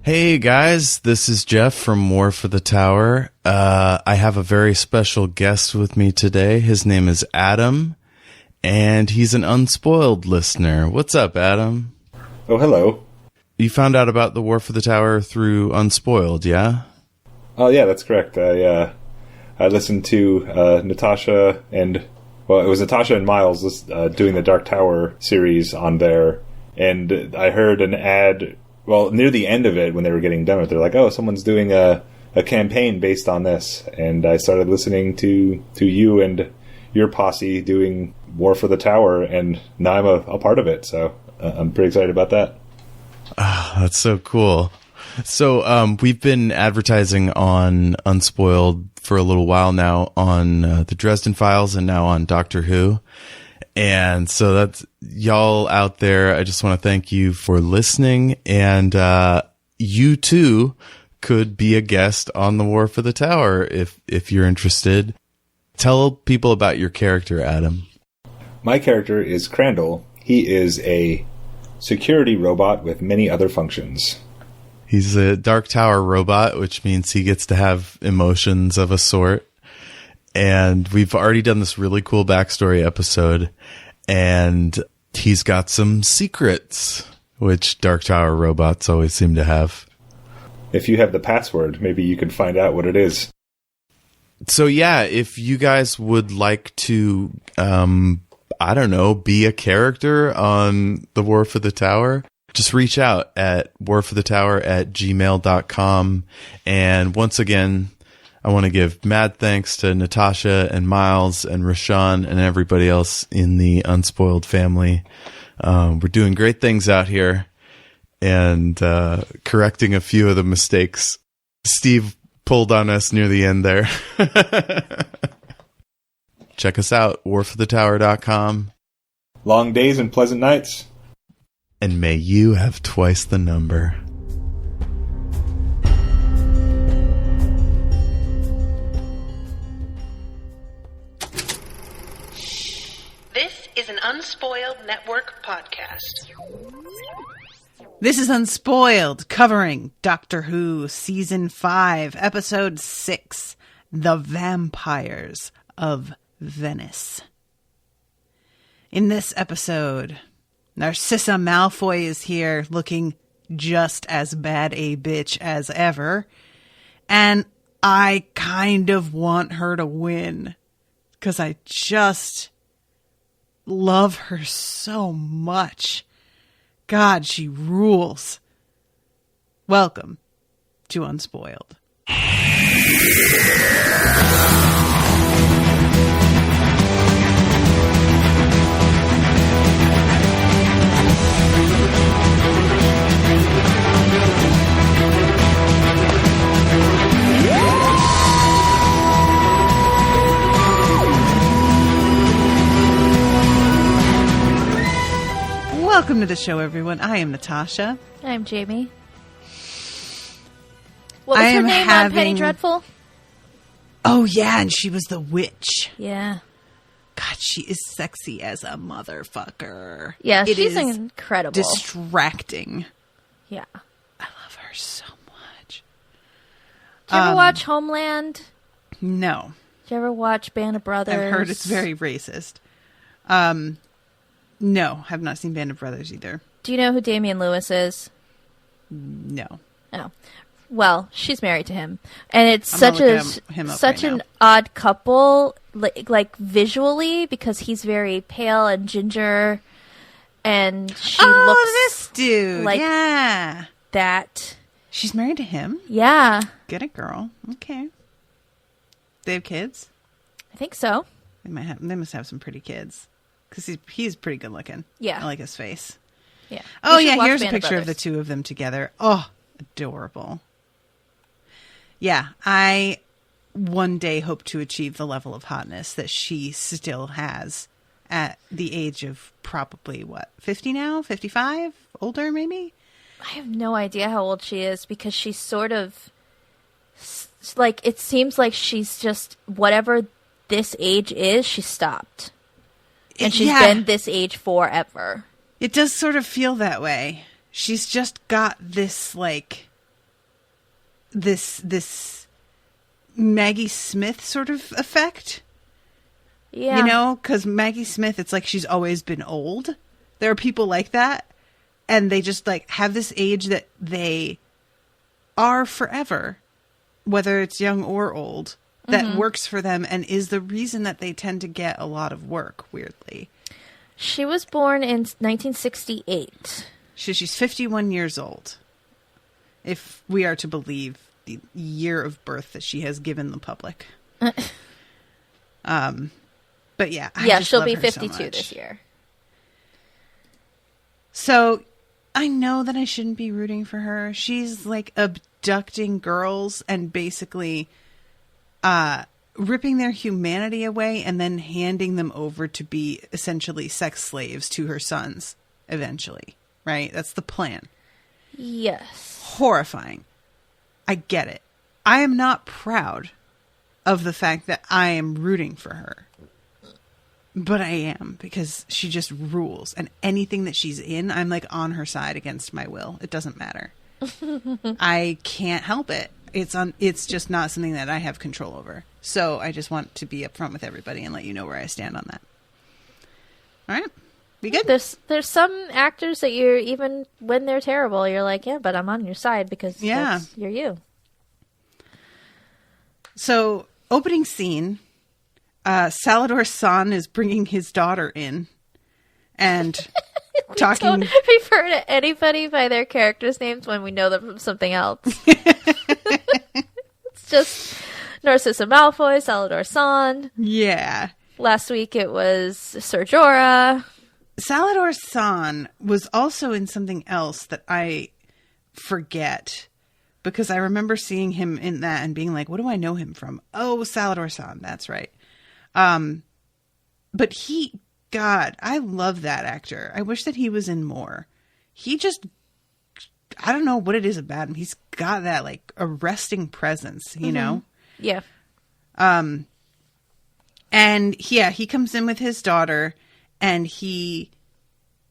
Hey guys, this is Jeff from War for the Tower. I have a very special guest with me today. His name is Adam, and he's an unspoiled listener. What's up, Adam? Oh, hello. You found out about the War for the Tower through Unspoiled, yeah? Oh, yeah, that's correct. I listened to Natasha and... Well, it was Natasha and Miles doing the Dark Tower series on there, and I heard an ad... Well, near the end of it, when they were getting done with it, they're like, oh, someone's doing a campaign based on this. And I started listening to you and your posse doing War for the Tower, and now I'm a part of it. So I'm pretty excited about that. Oh, that's so cool. So we've been advertising on Unspoiled for a little while now on the Dresden Files and now on Doctor Who. And so that's y'all out there. I just want to thank you for listening. And you too could be a guest on the War for the Tower if you're interested. Tell people about your character, Adam. My character is Crandall. He is a security robot with many other functions. He's a Dark Tower robot, which means he gets to have emotions of a sort. And we've already done this really cool backstory episode, and he's got some secrets, which Dark Tower robots always seem to have. If you have the password, maybe you can find out what it is. So yeah, if you guys would like to, be a character on the War for the Tower, just reach out at warforthetower@gmail.com. And once again, I want to give mad thanks to Natasha and Miles and Rashawn and everybody else in the Unspoiled family. We're doing great things out here and correcting a few of the mistakes Steve pulled on us near the end there. Check us out, warforthetower.com. Long days and pleasant nights. And may you have twice the number. This is an Unspoiled Network podcast. This is Unspoiled, covering Doctor Who Season 5, Episode 6, The Vampires of Venice. In this episode, Narcissa Malfoy is here looking just as bad a bitch as ever, and I kind of want her to win, because I just love her so much. God, she rules. Welcome to Unspoiled. Welcome to the show, everyone. I am Natasha. I'm Jamie. What was her name on Penny Dreadful? Oh, yeah, and she was the witch. Yeah. God, she is sexy as a motherfucker. Yeah, she's incredible. Distracting. Yeah. I love her so much. Did you ever watch Homeland? No. Did you ever watch Band of Brothers? I've heard it's very racist. No, have not seen Band of Brothers either. Do you know who Damian Lewis is? No. Oh. Well, she's married to him. And it's such an odd couple, like visually, because he's very pale and ginger, and she looks this dude. like yeah. that. She's married to him? Yeah. Get it, girl. Okay. They have kids? I think so. They must have some pretty kids. Because he's pretty good looking. Yeah. I like his face. Yeah. Oh, yeah, here's a picture of the two of them together. Oh, adorable. Yeah, I one day hope to achieve the level of hotness that she still has at the age of probably, 50 now? 55? Older, maybe? I have no idea how old she is, because she's sort of, like, it seems like she's just, whatever this age is, she stopped. And she's been this age forever. It does sort of feel that way. She's just got this, like, this Maggie Smith sort of effect. Yeah. You know, because Maggie Smith, it's like she's always been old. There are people like that, and they just like have this age that they are forever, whether it's young or old, that works for them and is the reason that they tend to get a lot of work, weirdly. She was born in 1968. She's 51 years old, if we are to believe the year of birth that she has given the public. But yeah. She'll be 52 this year. So I know that I shouldn't be rooting for her. She's like abducting girls and basically ripping their humanity away and then handing them over to be essentially sex slaves to her sons eventually. Right? That's the plan. Yes. Horrifying. I get it. I am not proud of the fact that I am rooting for her. But I am, because she just rules. And anything that she's in, I'm like on her side against my will. It doesn't matter. I can't help it. It's just not something that I have control over. So I just want to be upfront with everybody and let you know where I stand on that. All right. We good? There's some actors that you're, even when they're terrible, you're like, yeah, but I'm on your side because you're you. So, opening scene, Salvador San is bringing his daughter in and talking. Don't refer to anybody by their characters' names when we know them from something else. It's just Narcissa Malfoy, Salvador San. Yeah. Last week it was Ser Jorah. Salvador San was also in something else that I forget, because I remember seeing him in that and being like, what do I know him from? Oh, Salvador San. That's right. But God, I love that actor. I wish that he was in more. He just, I don't know what it is about him. He's got that like arresting presence, you know? Yeah. And yeah, he comes in with his daughter and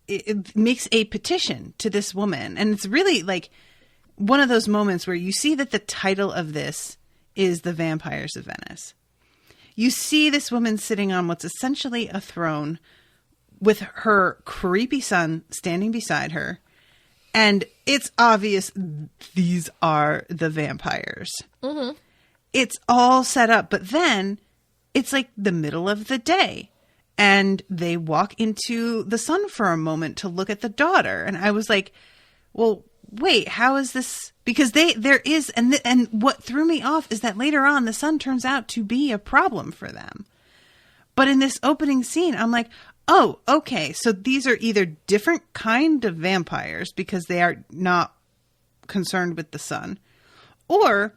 it makes a petition to this woman. And it's really like one of those moments where you see that the title of this is The Vampires of Venice. You see this woman sitting on what's essentially a throne with her creepy son standing beside her. And it's obvious these are the vampires. Mm-hmm. It's all set up. But then it's like the middle of the day. And they walk into the sun for a moment to look at the daughter. And I was like, well, wait, how is this? Because and what threw me off is that later on the sun turns out to be a problem for them. But in this opening scene, I'm like, oh, okay. So these are either different kind of vampires because they are not concerned with the sun, or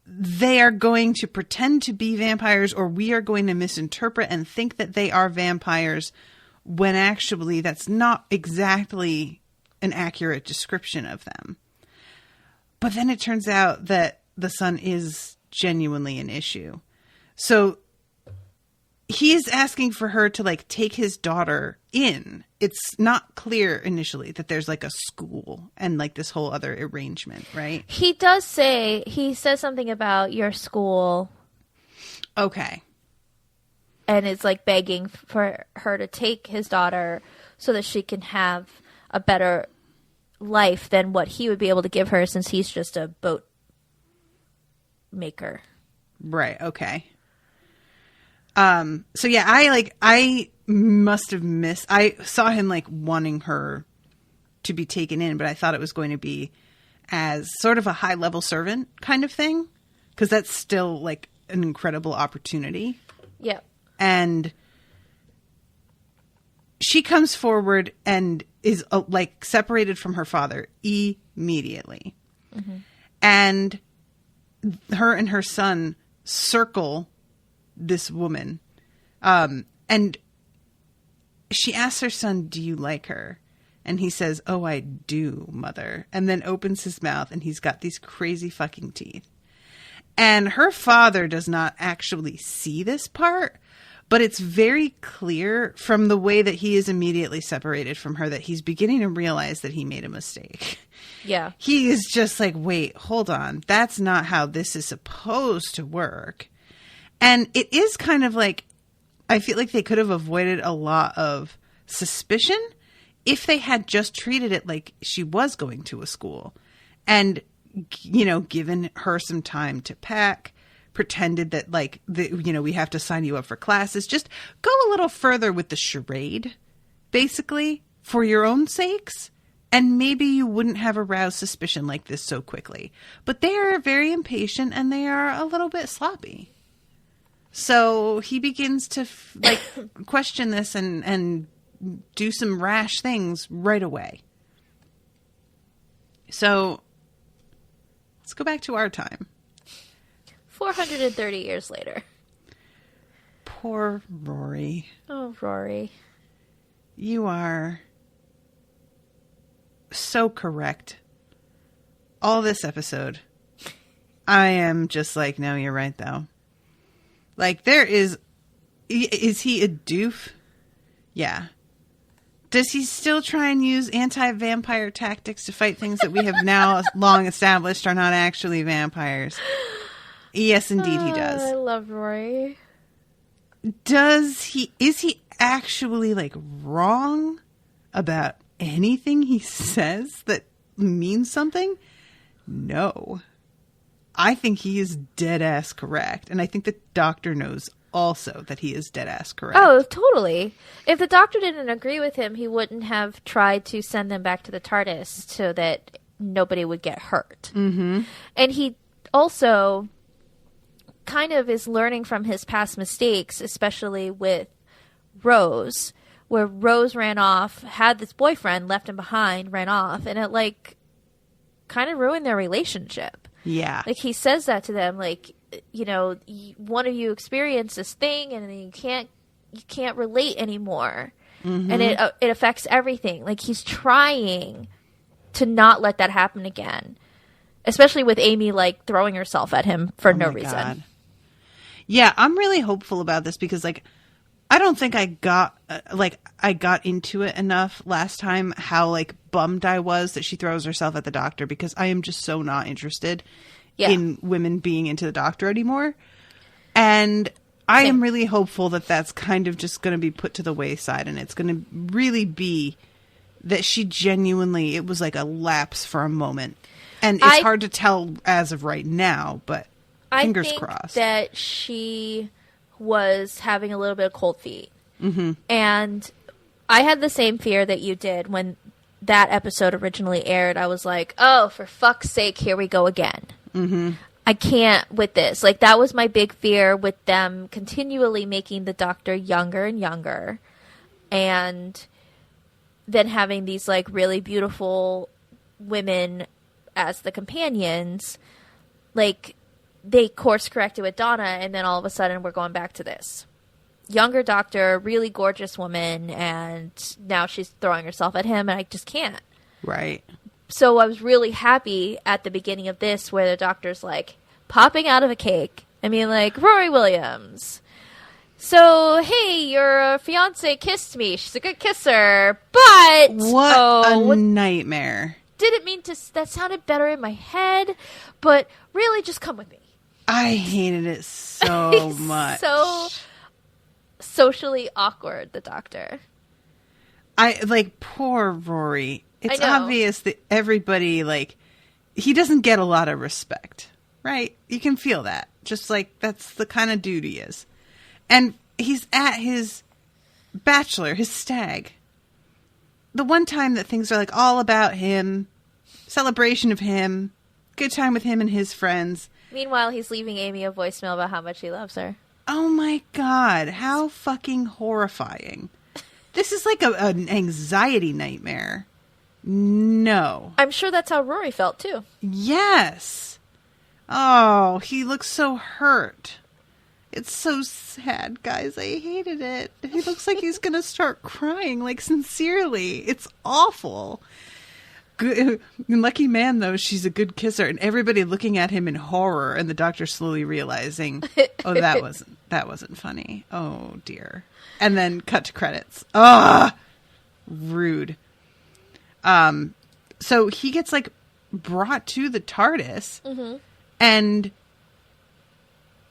they are going to pretend to be vampires, or we are going to misinterpret and think that they are vampires when actually that's not exactly an accurate description of them. But then it turns out that the sun is genuinely an issue. So he is asking for her to like take his daughter in. It's not clear initially that there's like a school and like this whole other arrangement, right? He says something about your school. Okay. And it's like begging for her to take his daughter so that she can have a better life than what he would be able to give her, since he's just a boat maker. Right. Okay. So yeah, I must have missed. I saw him like wanting her to be taken in, but I thought it was going to be as sort of a high level servant kind of thing, because that's still like an incredible opportunity. Yeah. And she comes forward and is like separated from her father immediately. Mm-hmm. And her and her son circle this woman. And she asks her son, do you like her? And he says, oh, I do, mother. And then opens his mouth and he's got these crazy fucking teeth. And her father does not actually see this part, But it's very clear from the way that he is immediately separated from her that he's beginning to realize that he made a mistake. Yeah. He is just like, wait, hold on. That's not how this is supposed to work. And it is kind of like, I feel like they could have avoided a lot of suspicion if they had just treated it like she was going to a school and, you know, given her some time to pack, pretended that, like, we have to sign you up for classes. Just go a little further with the charade, basically, for your own sakes. And maybe you wouldn't have aroused suspicion like this so quickly. But they are very impatient and they are a little bit sloppy. So he begins to question this and do some rash things right away. So let's go back to our time. 430 years later. Poor Rory. Oh, Rory. You are so correct. All this episode, I am just like, no, you're right, though. Like, is he a doof? Yeah. Does he still try and use anti-vampire tactics to fight things that we have now long established are not actually vampires? Yes, indeed, he does. I love Rory. Is he actually, like, wrong about anything he says that means something? No. I think he is dead-ass correct. And I think the doctor knows also that he is dead-ass correct. Oh, totally. If the doctor didn't agree with him, he wouldn't have tried to send them back to the TARDIS so that nobody would get hurt. Mm-hmm. And he also kind of is learning from his past mistakes, especially with Rose, where Rose ran off, had this boyfriend, left him behind, ran off, and it, like, kind of ruined their relationship. Yeah. Like, he says that to them, like, you know, one of you experienced this thing, and then you can't relate anymore. Mm-hmm. And it affects everything. Like, he's trying to not let that happen again. Especially with Amy, like, throwing herself at him for no reason. God. Yeah, I'm really hopeful about this because, like, I don't think I got into it enough last time how, like, bummed I was that she throws herself at the doctor because I am just so not interested in women being into the doctor anymore. And I am really hopeful that that's kind of just going to be put to the wayside and it's going to really be that she genuinely, it was like a lapse for a moment. And it's hard to tell as of right now, but fingers crossed. That she was having a little bit of cold feet. Mm-hmm. And I had the same fear that you did when that episode originally aired. I was like, oh, for fuck's sake, here we go again. Mm-hmm. I can't with this. Like, that was my big fear with them continually making the doctor younger and younger. And then having these, like, really beautiful women as the companions. Like, they course corrected with Donna, and then all of a sudden we're going back to this. Younger doctor, really gorgeous woman, and now she's throwing herself at him, and I just can't. Right. So I was really happy at the beginning of this where the doctor's, like, popping out of a cake. I mean, like, Rory Williams. So, hey, your fiance kissed me. She's a good kisser, but... What a nightmare. Didn't mean to... That sounded better in my head, but really, just come with me. I hated it so much. So socially awkward, the doctor. Poor Rory. It's obvious that everybody, like, he doesn't get a lot of respect, right? You can feel that. Just, like, that's the kind of dude he is. And he's at his bachelor, his stag. The one time that things are, like, all about him, celebration of him, good time with him and his friends. Meanwhile, he's leaving Amy a voicemail about how much he loves her. Oh my God, how fucking horrifying. This is like an anxiety nightmare. No. I'm sure that's how Rory felt, too. Yes. Oh, he looks so hurt. It's so sad, guys. I hated it. He looks like he's going to start crying, like, sincerely. It's awful. good, lucky man, though. She's a good kisser. And everybody looking at him in horror, and the doctor slowly realizing, oh, that wasn't funny. Oh, dear. And then cut to credits. Ah, rude. So he gets, like, brought to the TARDIS, and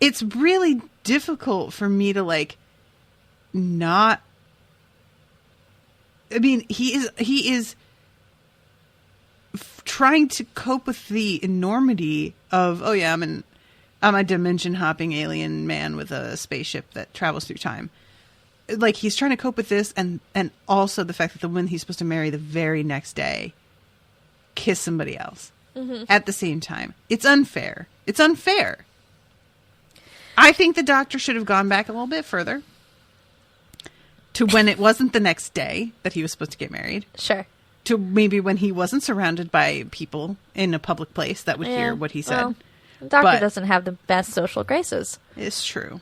it's really difficult for me to, like, not... I mean, he is trying to cope with the enormity of, oh yeah, I'm a dimension hopping alien man with a spaceship that travels through time. Like, he's trying to cope with this, and also the fact that the woman he's supposed to marry the very next day kiss somebody else at the same time. It's unfair. It's unfair. I think the doctor should have gone back a little bit further to when it wasn't the next day that he was supposed to get married. Sure. To maybe when he wasn't surrounded by people in a public place that would hear what he said. Well, the doctor doesn't have the best social graces. It's true.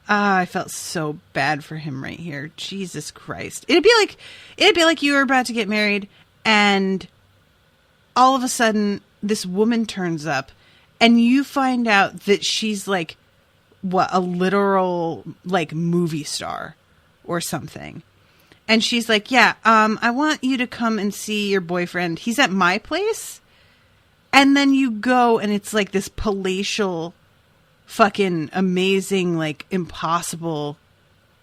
I felt so bad for him right here. Jesus Christ. It'd be like you were about to get married, and all of a sudden this woman turns up, and you find out that she's like, a literal, like, movie star or something. And she's like, yeah, I want you to come and see your boyfriend. He's at my place. And then you go, and it's like this palatial, fucking amazing, like, impossible.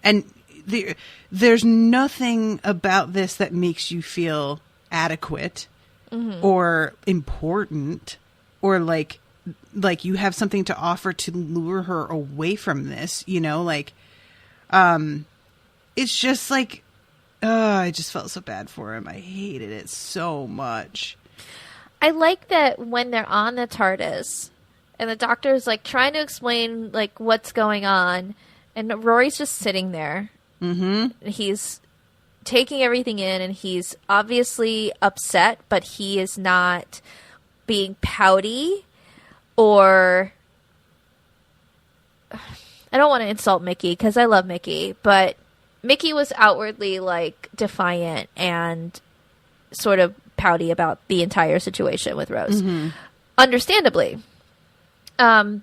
And there's nothing about this that makes you feel adequate or important or like you have something to offer to lure her away from this, you know, like, it's just like, I just felt so bad for him. I hated it so much. I like that when they're on the TARDIS and the doctor's like trying to explain like what's going on, and Rory's just sitting there. He's taking everything in, and he's obviously upset, but he is not being pouty or... I don't want to insult Mickey because I love Mickey, but Mickey was outwardly like defiant and sort of pouty about the entire situation with Rose. Understandably. But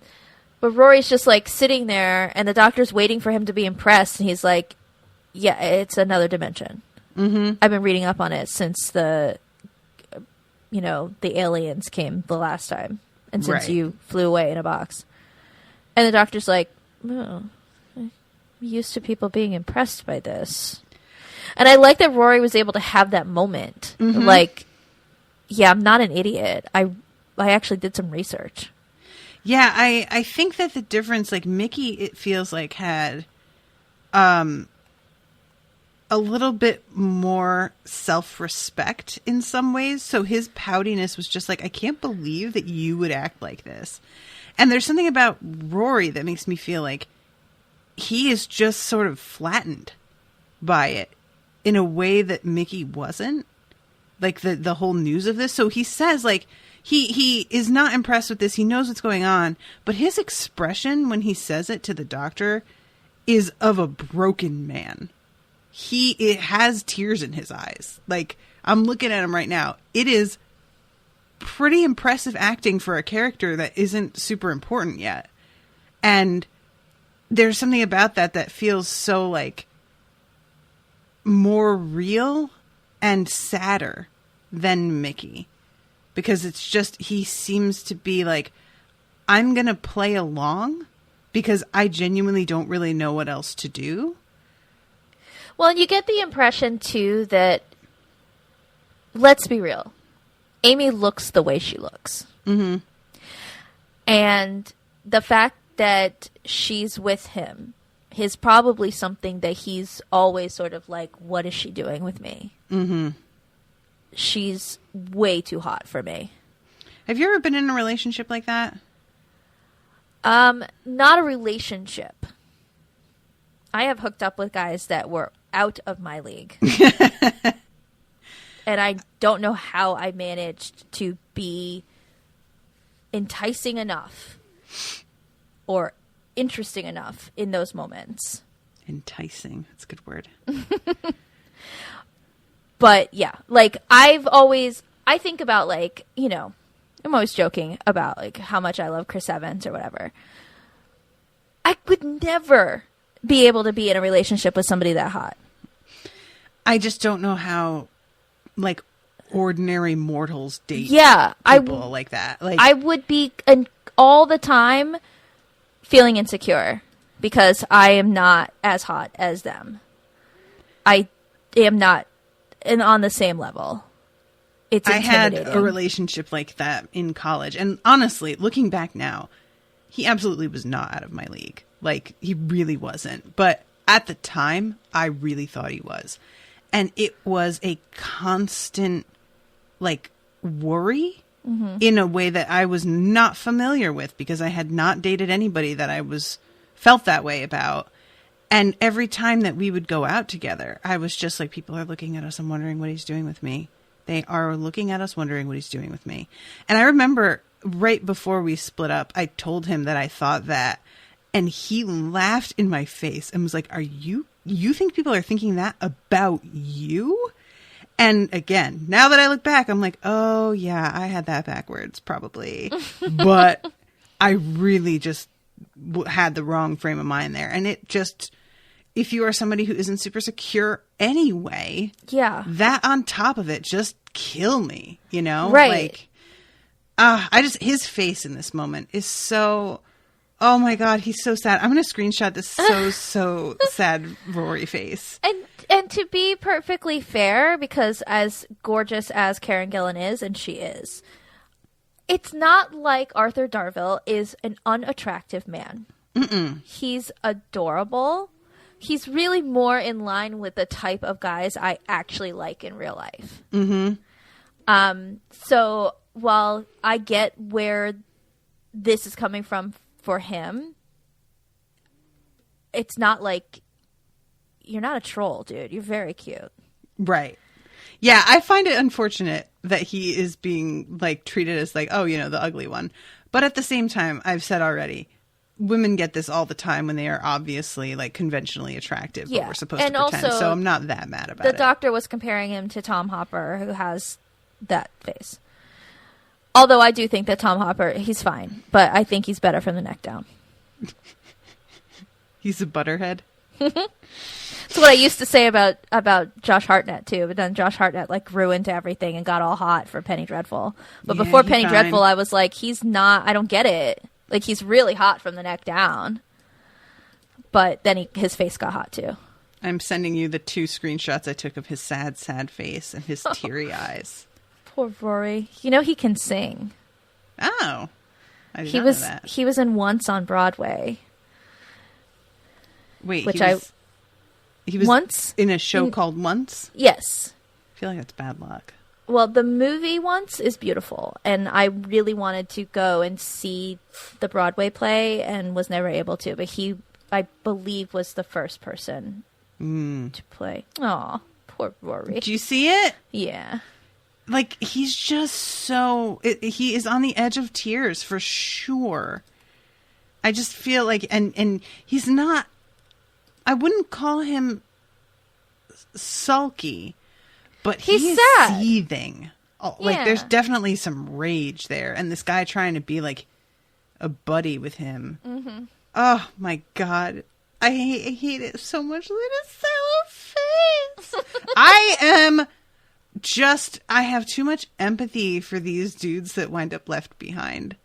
Rory's just like sitting there, and the doctor's waiting for him to be impressed, and he's like, yeah, it's another dimension. I've been reading up on it since the aliens came the last time, and since you flew away in a box. And the doctor's like, oh, I'm used to people being impressed by this. And I like that Rory was able to have that moment. Like, yeah, I'm not an idiot. I actually did some research. Yeah, I think that the difference, like, Mickey, it feels like, had a little bit more self-respect in some ways. So his poutiness was just like, I can't believe that you would act like this. And there's something about Rory that makes me feel like he is just sort of flattened by it in a way that Mickey wasn't. Like the whole news of this. So he says, like, he is not impressed with this. He knows what's going on. But his expression when he says it to the doctor is of a broken man. It has tears in his eyes. Like, I'm looking at him right now. It is pretty impressive acting for a character that isn't super important yet. And there's something about that feels so, like, more real and sadder than Mickey. Because it's just, he seems to be like, I'm going to play along because I genuinely don't really know what else to do. Well, and you get the impression, too, that, let's be real, Amy looks the way she looks. And the fact that she's with him is probably something that he's always sort of like, what is she doing with me? She's way too hot for me. Have you ever been in a relationship like that? Not a relationship. I have hooked up with guys that were out of my league. And I don't know how I managed to be enticing enough or interesting enough in those moments. Enticing. That's a good word. But yeah, like I think about like, you know, I'm always joking about like how much I love Chris Evans or whatever. I would never be able to be in a relationship with somebody that hot. I just don't know how, like, ordinary mortals date people like that. Like, I would be all the time feeling insecure because I am not as hot as them. I am not on the same level. It's intimidating. I had a relationship like that in college. And honestly, looking back now, he absolutely was not out of my league. Like, he really wasn't. But at the time, I really thought he was. And it was a constant, like, worry in a way that I was not familiar with because I had not dated anybody that I felt that way about. And every time that we would go out together, I was just like, people are looking at us and wondering what he's doing with me. They are looking at us wondering what he's doing with me. And I remember right before we split up, I told him that I thought that. And he laughed in my face and was like, you think people are thinking that about you? And again, now that I look back, I'm like, oh yeah, I had that backwards probably. But I really just had the wrong frame of mind there. And it just, if you are somebody who isn't super secure anyway, that on top of it just kill me, you know? Right. Like, his face in this moment is so, oh my God, he's so sad. I'm going to screenshot this so sad Rory face. And to be perfectly fair, because as gorgeous as Karen Gillan is, and she is, it's not like Arthur Darvill is an unattractive man. Mm-mm. He's adorable. He's really more in line with the type of guys I actually like in real life. Mm-hmm. So while I get where this is coming from for him, it's not like, you're not a troll, dude. You're very cute. Right. Yeah, I find it unfortunate that he is being like treated as like, oh, you know, the ugly one. But at the same time, I've said already, women get this all the time when they are obviously like conventionally attractive, but we're supposed to pretend. So I'm not that mad about it. The doctor was comparing him to Tom Hopper, who has that face. Although I do think that Tom Hopper, he's fine, but I think he's better from the neck down. He's a butterhead. That's what I used to say about Josh Hartnett too, but then Josh Hartnett like grew into everything and got all hot for Penny Dreadful. But before Penny Dreadful, I was like, he's not. I don't get it. Like, he's really hot from the neck down. But then his face got hot too. I'm sending you the 2 screenshots I took of his sad, sad face and his teary eyes. Poor Rory. You know he can sing. Oh, I did not know that. He was in Once on Broadway. Wait, which he was Once in a show called Once? Yes. I feel like that's bad luck. Well, the movie Once is beautiful, and I really wanted to go and see the Broadway play and was never able to, but he, I believe, was the first person to play. Aw, poor Rory. Did you see it? Yeah. Like, he's just so... he is on the edge of tears, for sure. I just feel like... And he's not... I wouldn't call him sulky, but he's sad. Seething. Oh, like, there's definitely some rage there. And this guy trying to be, like, a buddy with him. Mm-hmm. Oh, my God. I hate it so much. Look at his sour face. I have too much empathy for these dudes that wind up left behind.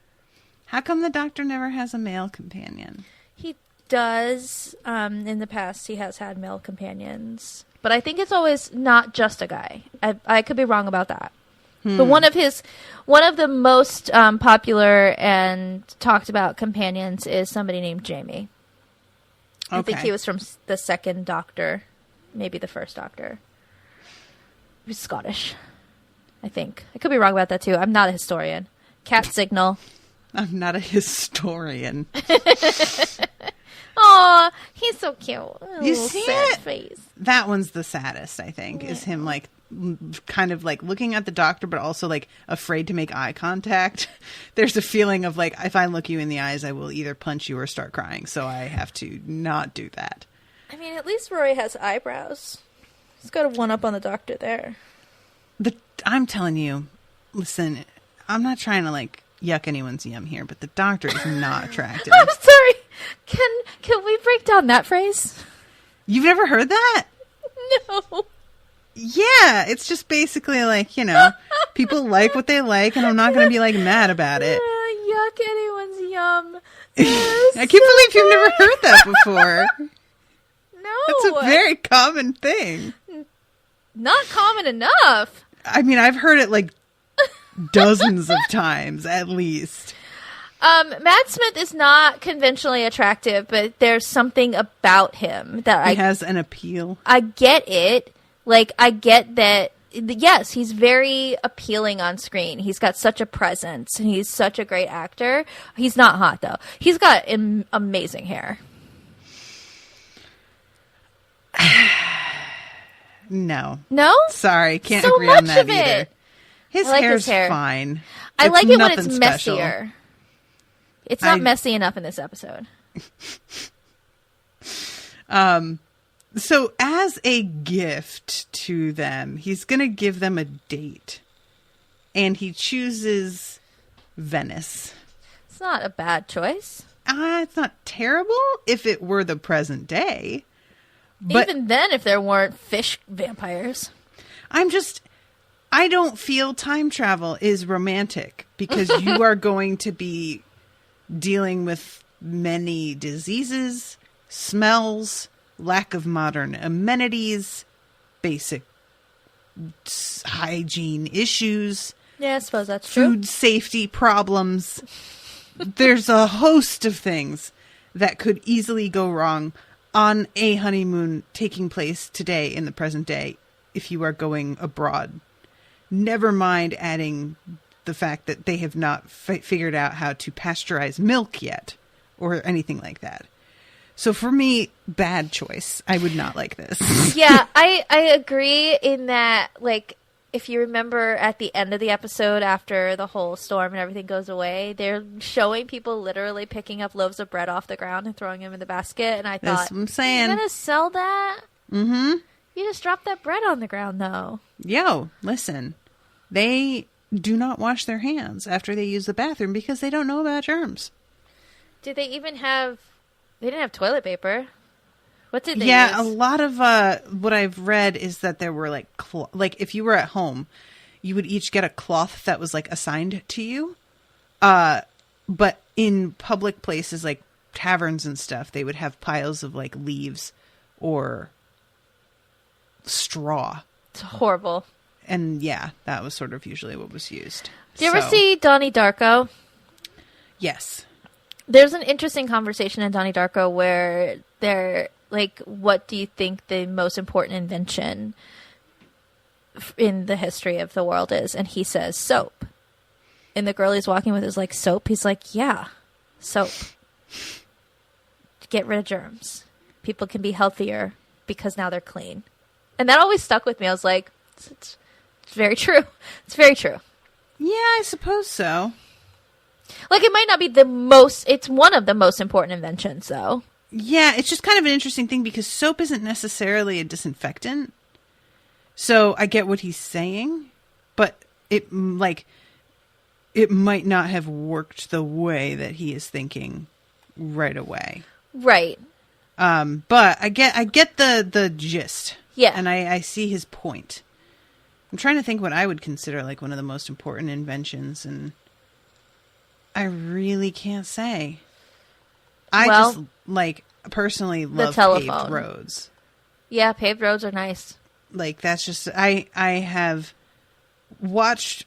How come the doctor never has a male companion? He does. In the past, he has had male companions. But I think it's always not just a guy. I could be wrong about that. But one of the most popular and talked about companions is somebody named Jamie. I think he was from the second Doctor, maybe the first Doctor. He was Scottish, I think. I could be wrong about that too. I'm not a historian. Cat signal. I'm not a historian. Aw, he's so cute. You see it? Face. That one's the saddest, I think, is him like kind of like looking at the doctor, but also like afraid to make eye contact. There's a feeling of like, if I look you in the eyes, I will either punch you or start crying. So I have to not do that. I mean, at least Rory has eyebrows. He's got a one up on the doctor there. I'm telling you, listen, I'm not trying to like yuck anyone's yum here, but the doctor is not attractive. I'm sorry. Can we break down that phrase? You've never heard that? No. Yeah, it's just basically like, people like what they like, and I'm not going to be like mad about it. Yuck anyone's yum. I can't believe you've never heard that before. No. That's a very common thing. Not common enough. I mean, I've heard it like dozens of times at least. Matt Smith is not conventionally attractive, but there's something about him that he has an appeal. I get it. Like, I get that. Yes, he's very appealing on screen. He's got such a presence, and he's such a great actor. He's not hot, though. He's got amazing hair. No. No? Sorry, can't so agree on that much of either. it. His hair's fine. I like it when it's special. messier. It's not messy enough in this episode. So as a gift to them, he's going to give them a date. And he chooses Venice. It's not a bad choice. It's not terrible if it were the present day. But even then, if there weren't fish vampires. I don't feel time travel is romantic because you are going to be dealing with many diseases, smells, lack of modern amenities, basic hygiene issues. Yeah, I suppose that's true. Food safety problems. There's a host of things that could easily go wrong on a honeymoon taking place today in the present day if you are going abroad. Never mind adding the fact that they have not figured out how to pasteurize milk yet or anything like that. So for me, bad choice. I would not like this. Yeah, I agree in that, like, if you remember at the end of the episode after the whole storm and everything goes away, they're showing people literally picking up loaves of bread off the ground and throwing them in the basket. And I thought, that's what I'm saying. You're going to sell that? Mm-hmm. You just dropped that bread on the ground, though. Yo, listen. They do not wash their hands after they use the bathroom because they don't know about germs. Did they even have... They didn't have toilet paper. What did they use? Yeah, a lot of what I've read is that there were like if you were at home, you would each get a cloth that was like assigned to you. But in public places like taverns and stuff, they would have piles of like leaves or straw. It's horrible. And yeah, that was sort of usually what was used. Do you ever see Donnie Darko? Yes. There's an interesting conversation in Donnie Darko where they're like, what do you think the most important invention in the history of the world is? And he says soap. And the girl he's walking with is like, soap? He's like, yeah, soap. To get rid of germs. People can be healthier because now they're clean. And that always stuck with me. I was like, it's very true. It's very true. Yeah, I suppose so. Like, it might not be the most... It's one of the most important inventions, though. Yeah, it's just kind of an interesting thing because soap isn't necessarily a disinfectant. So I get what he's saying, but it might not have worked the way that he is thinking right away. Right. But I get the gist. Yeah. And I see his point. I'm trying to think what I would consider like one of the most important inventions, and I really can't say. I just like personally love paved roads. Yeah, paved roads are nice. Like that's just I have watched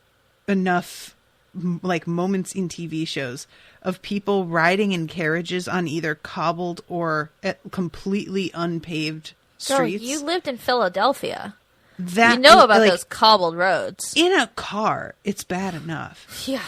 enough like moments in TV shows of people riding in carriages on either cobbled or completely unpaved streets. So you lived in Philadelphia. That you know about those cobbled roads. In a car, it's bad enough. Yeah.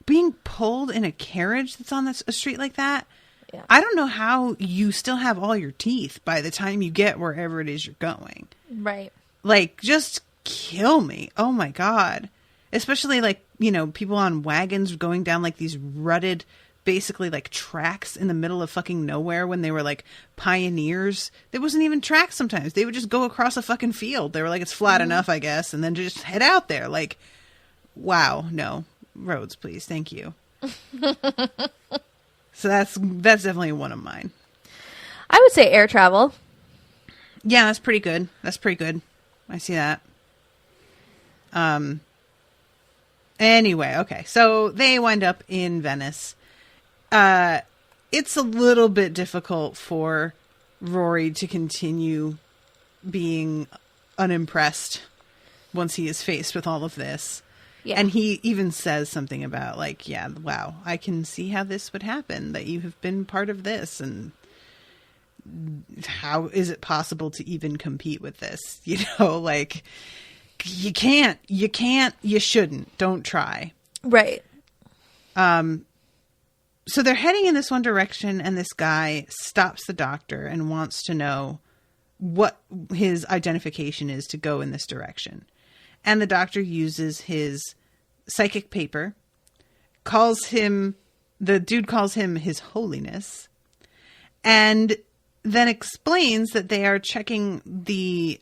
Being pulled in a carriage that's on a street like that, yeah. I don't know how you still have all your teeth by the time you get wherever it is you're going. Right. Like, just kill me. Oh, my God. Especially, like, people on wagons going down, like, these rutted basically like tracks in the middle of fucking nowhere when they were like pioneers. There wasn't even tracks sometimes. They would just go across a fucking field. They were like, it's flat enough, I guess, and then just head out there. Like, wow, no. Roads, please. Thank you. So that's definitely one of mine. I would say air travel. Yeah, that's pretty good. I see that. Anyway, okay. So they wind up in Venice. It's a little bit difficult for Rory to continue being unimpressed once he is faced with all of this. Yeah. And he even says something about like, yeah, wow, I can see how this would happen, that you have been part of this, and how is it possible to even compete with this? You know, like, you can't, you shouldn't, don't try. Right. So they're heading in this one direction, and this guy stops the doctor and wants to know what his identification is to go in this direction. And the doctor uses his psychic paper, the dude calls him His Holiness, and then explains that they are checking the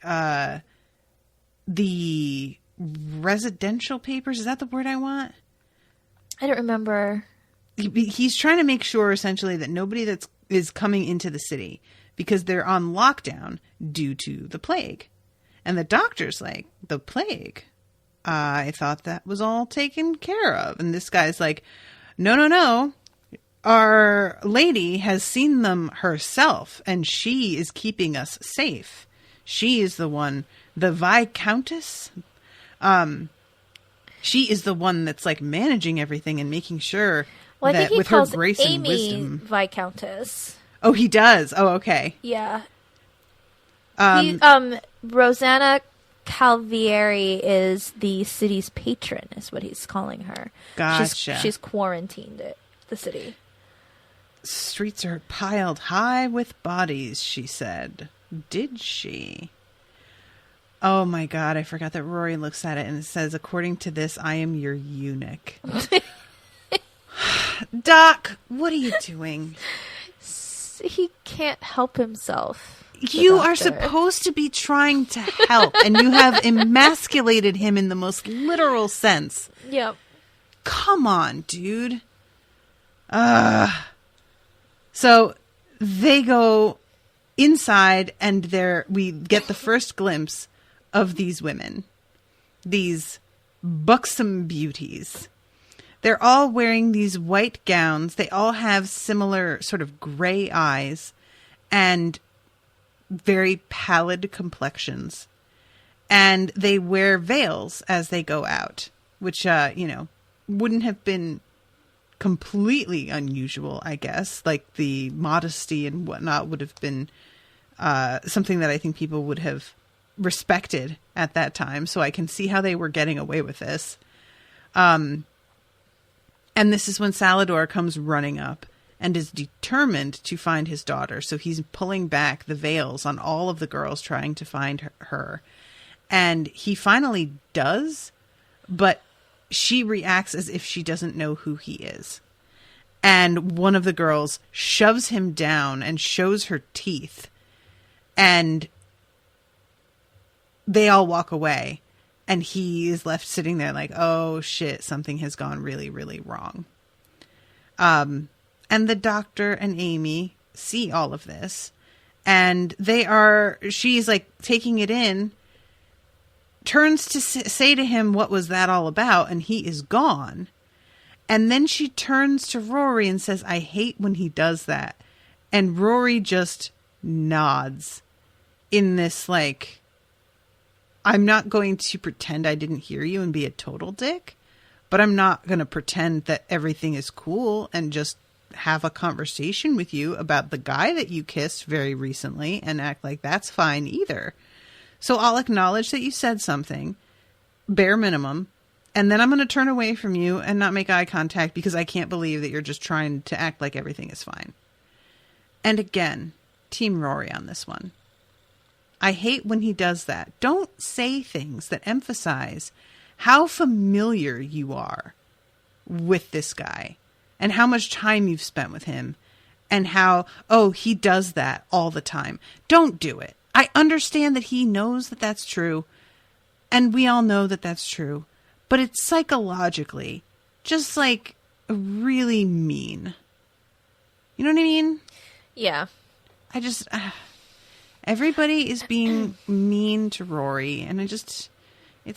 residential papers. Is that the word I want? I don't remember. He's trying to make sure essentially that nobody is coming into the city because they're on lockdown due to the plague. And the doctor's like, the plague? I thought that was all taken care of. And this guy's like, no. Our lady has seen them herself, and she is keeping us safe. She is the one, the Viscountess. She is the one that's like managing everything and making sure that with her grace and wisdom. Viscountess. Oh, he does. Oh, okay. Yeah. Rosanna Calvieri is the city's patron, is what he's calling her. Gotcha. She's quarantined at the city. Streets are piled high with bodies, she said. Did she? Oh my God, I forgot that Rory looks at it and it says, according to this, I am your eunuch. Doc, what are you doing? He can't help himself. You are supposed to be trying to help, and you have emasculated him in the most literal sense. Yep. Come on, dude. So they go inside, and we get the first glimpse of these women, these buxom beauties. They're all wearing these white gowns. They all have similar sort of gray eyes and very pallid complexions. And they wear veils as they go out, which, wouldn't have been completely unusual, I guess. Like the modesty and whatnot would have been something that I think people would have respected at that time. So I can see how they were getting away with this. And this is when Salador comes running up and is determined to find his daughter. So he's pulling back the veils on all of the girls trying to find her. And he finally does, but she reacts as if she doesn't know who he is. And one of the girls shoves him down and shows her teeth. And they all walk away. And he is left sitting there like, oh shit, something has gone really, really wrong. And the doctor and Amy see all of this. And she's like taking it in, turns to say to him, what was that all about? And he is gone. And then she turns to Rory and says, I hate when he does that. And Rory just nods in this like, I'm not going to pretend I didn't hear you and be a total dick, but I'm not going to pretend that everything is cool and just have a conversation with you about the guy that you kissed very recently and act like that's fine either. So I'll acknowledge that you said something, bare minimum, and then I'm going to turn away from you and not make eye contact because I can't believe that you're just trying to act like everything is fine. And again, Team Rory on this one. I hate when he does that. Don't say things that emphasize how familiar you are with this guy. and how much time you've spent with him and how, oh, he does that all the time. Don't do it. I understand that he knows that that's true, and we all know that that's true, but it's psychologically just like really mean. You know what I mean? Yeah. I just, everybody is being mean to Rory, and it's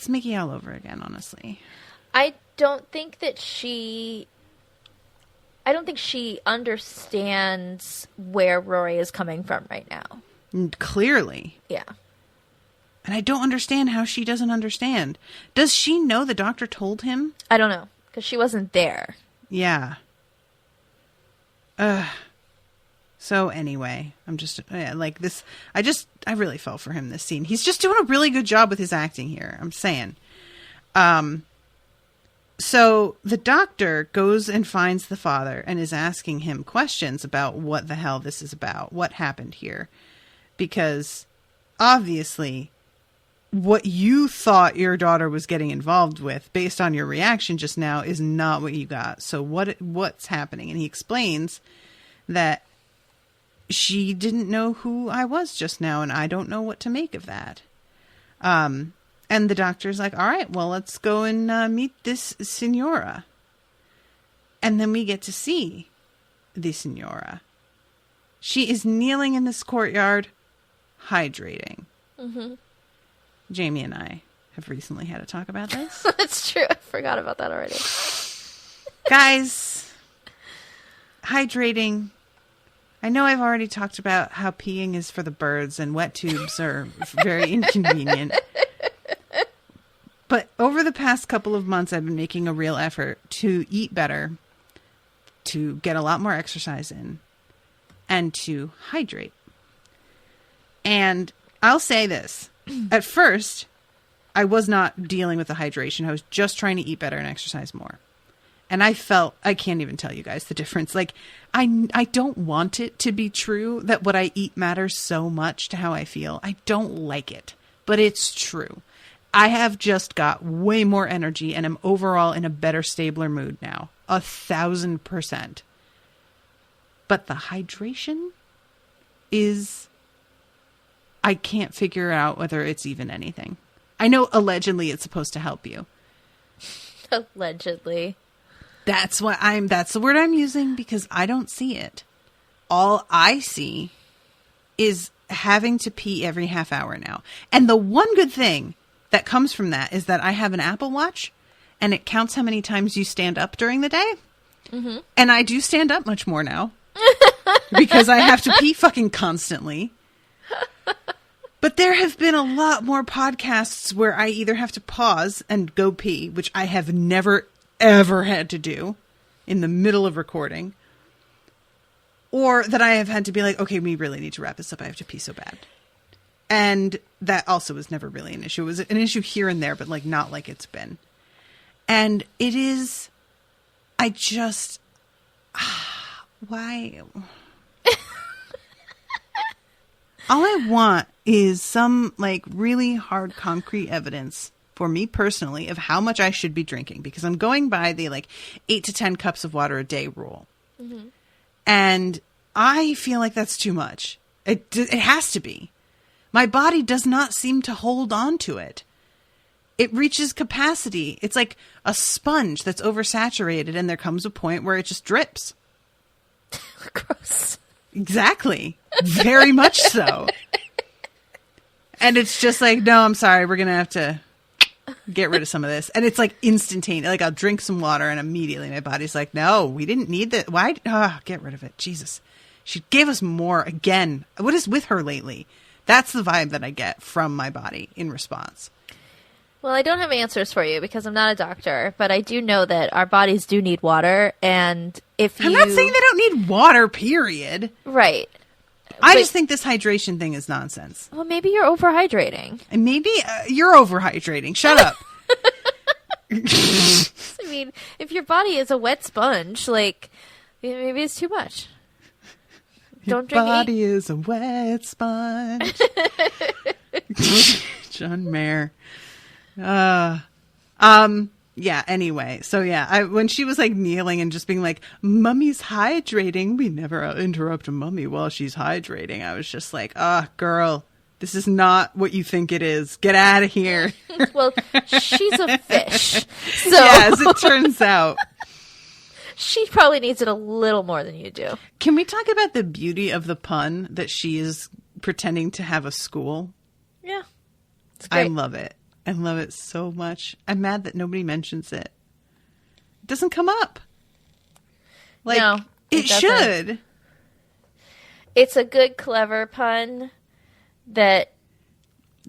Mickey all over again, honestly. I don't think she understands where Rory is coming from right now. Clearly. Yeah. And I don't understand how she doesn't understand. Does she know the doctor told him? I don't know, because she wasn't there. Yeah. So anyway, I'm just like this. I really fell for him this scene. He's just doing a really good job with his acting here. I'm saying. So the doctor goes and finds the father and is asking him questions about what the hell this is about, what happened here, because obviously what you thought your daughter was getting involved with based on your reaction just now is not what you got. So what's happening? And he explains that she didn't know who I was just now, and I don't know what to make of that. And the doctor's like, all right, well, let's go and meet this Signora. And then we get to see the Signora. She is kneeling in this courtyard, hydrating. Mm-hmm. Jamie and I have recently had a talk about this. That's true. I forgot about that already. Guys, hydrating. I know I've already talked about how peeing is for the birds and wet tubes are very inconvenient. But over the past couple of months, I've been making a real effort to eat better, to get a lot more exercise in, and to hydrate. And I'll say this. At first, I was not dealing with the hydration. I was just trying to eat better and exercise more. And I can't even tell you guys the difference. Like, I don't want it to be true that what I eat matters so much to how I feel. I don't like it, but it's true. I have just got way more energy and am overall in a better, stabler mood now. 1,000%. But the hydration is, I can't figure out whether it's even anything. I know allegedly it's supposed to help you. Allegedly. That's the word I'm using because I don't see it. All I see is having to pee every half hour now. And the one good thing that comes from that is that I have an Apple Watch and it counts how many times you stand up during the day. Mm-hmm. And I do stand up much more now because I have to pee fucking constantly. But there have been a lot more podcasts where I either have to pause and go pee, which I have never, ever had to do in the middle of recording, or that I have had to be like, okay, we really need to wrap this up. I have to pee so bad. And that also was never really an issue. It was an issue here and there, but like not like it's been. And it is, why? All I want is some like really hard concrete evidence for me personally of how much I should be drinking, because I'm going by the like 8 to 10 cups of water a day rule. Mm-hmm. And I feel like that's too much. It has to be. My body does not seem to hold on to it. It reaches capacity. It's like a sponge that's oversaturated, and there comes a point where it just drips. Gross. Exactly. Very much so. And it's just like, no, I'm sorry. We're going to have to get rid of some of this. And it's like instantaneous. Like I'll drink some water and immediately my body's like, no, we didn't need that. Why? Get rid of it. Jesus. She gave us more again. What is with her lately? That's the vibe that I get from my body in response. Well, I don't have answers for you because I'm not a doctor, but I do know that our bodies do need water. And I'm not saying they don't need water, period. Right. I just think this hydration thing is nonsense. Well, maybe you're overhydrating. And maybe you're overhydrating. Shut up. I mean, if your body is a wet sponge, like, maybe it's too much. Don't drink. Your body is a wet sponge. John Mayer. Yeah, anyway. So yeah, when she was like kneeling and just being like, Mummy's hydrating. We never interrupt a mummy while she's hydrating. I was just like, girl, this is not what you think it is. Get out of here. Well, she's a fish. So yeah, as it turns out. She probably needs it a little more than you do. Can we talk about the beauty of the pun that she is pretending to have a school? Yeah. It's great. I love it. I love it so much. I'm mad that nobody mentions it. It doesn't come up. Like, no, it should. It's a good, clever pun that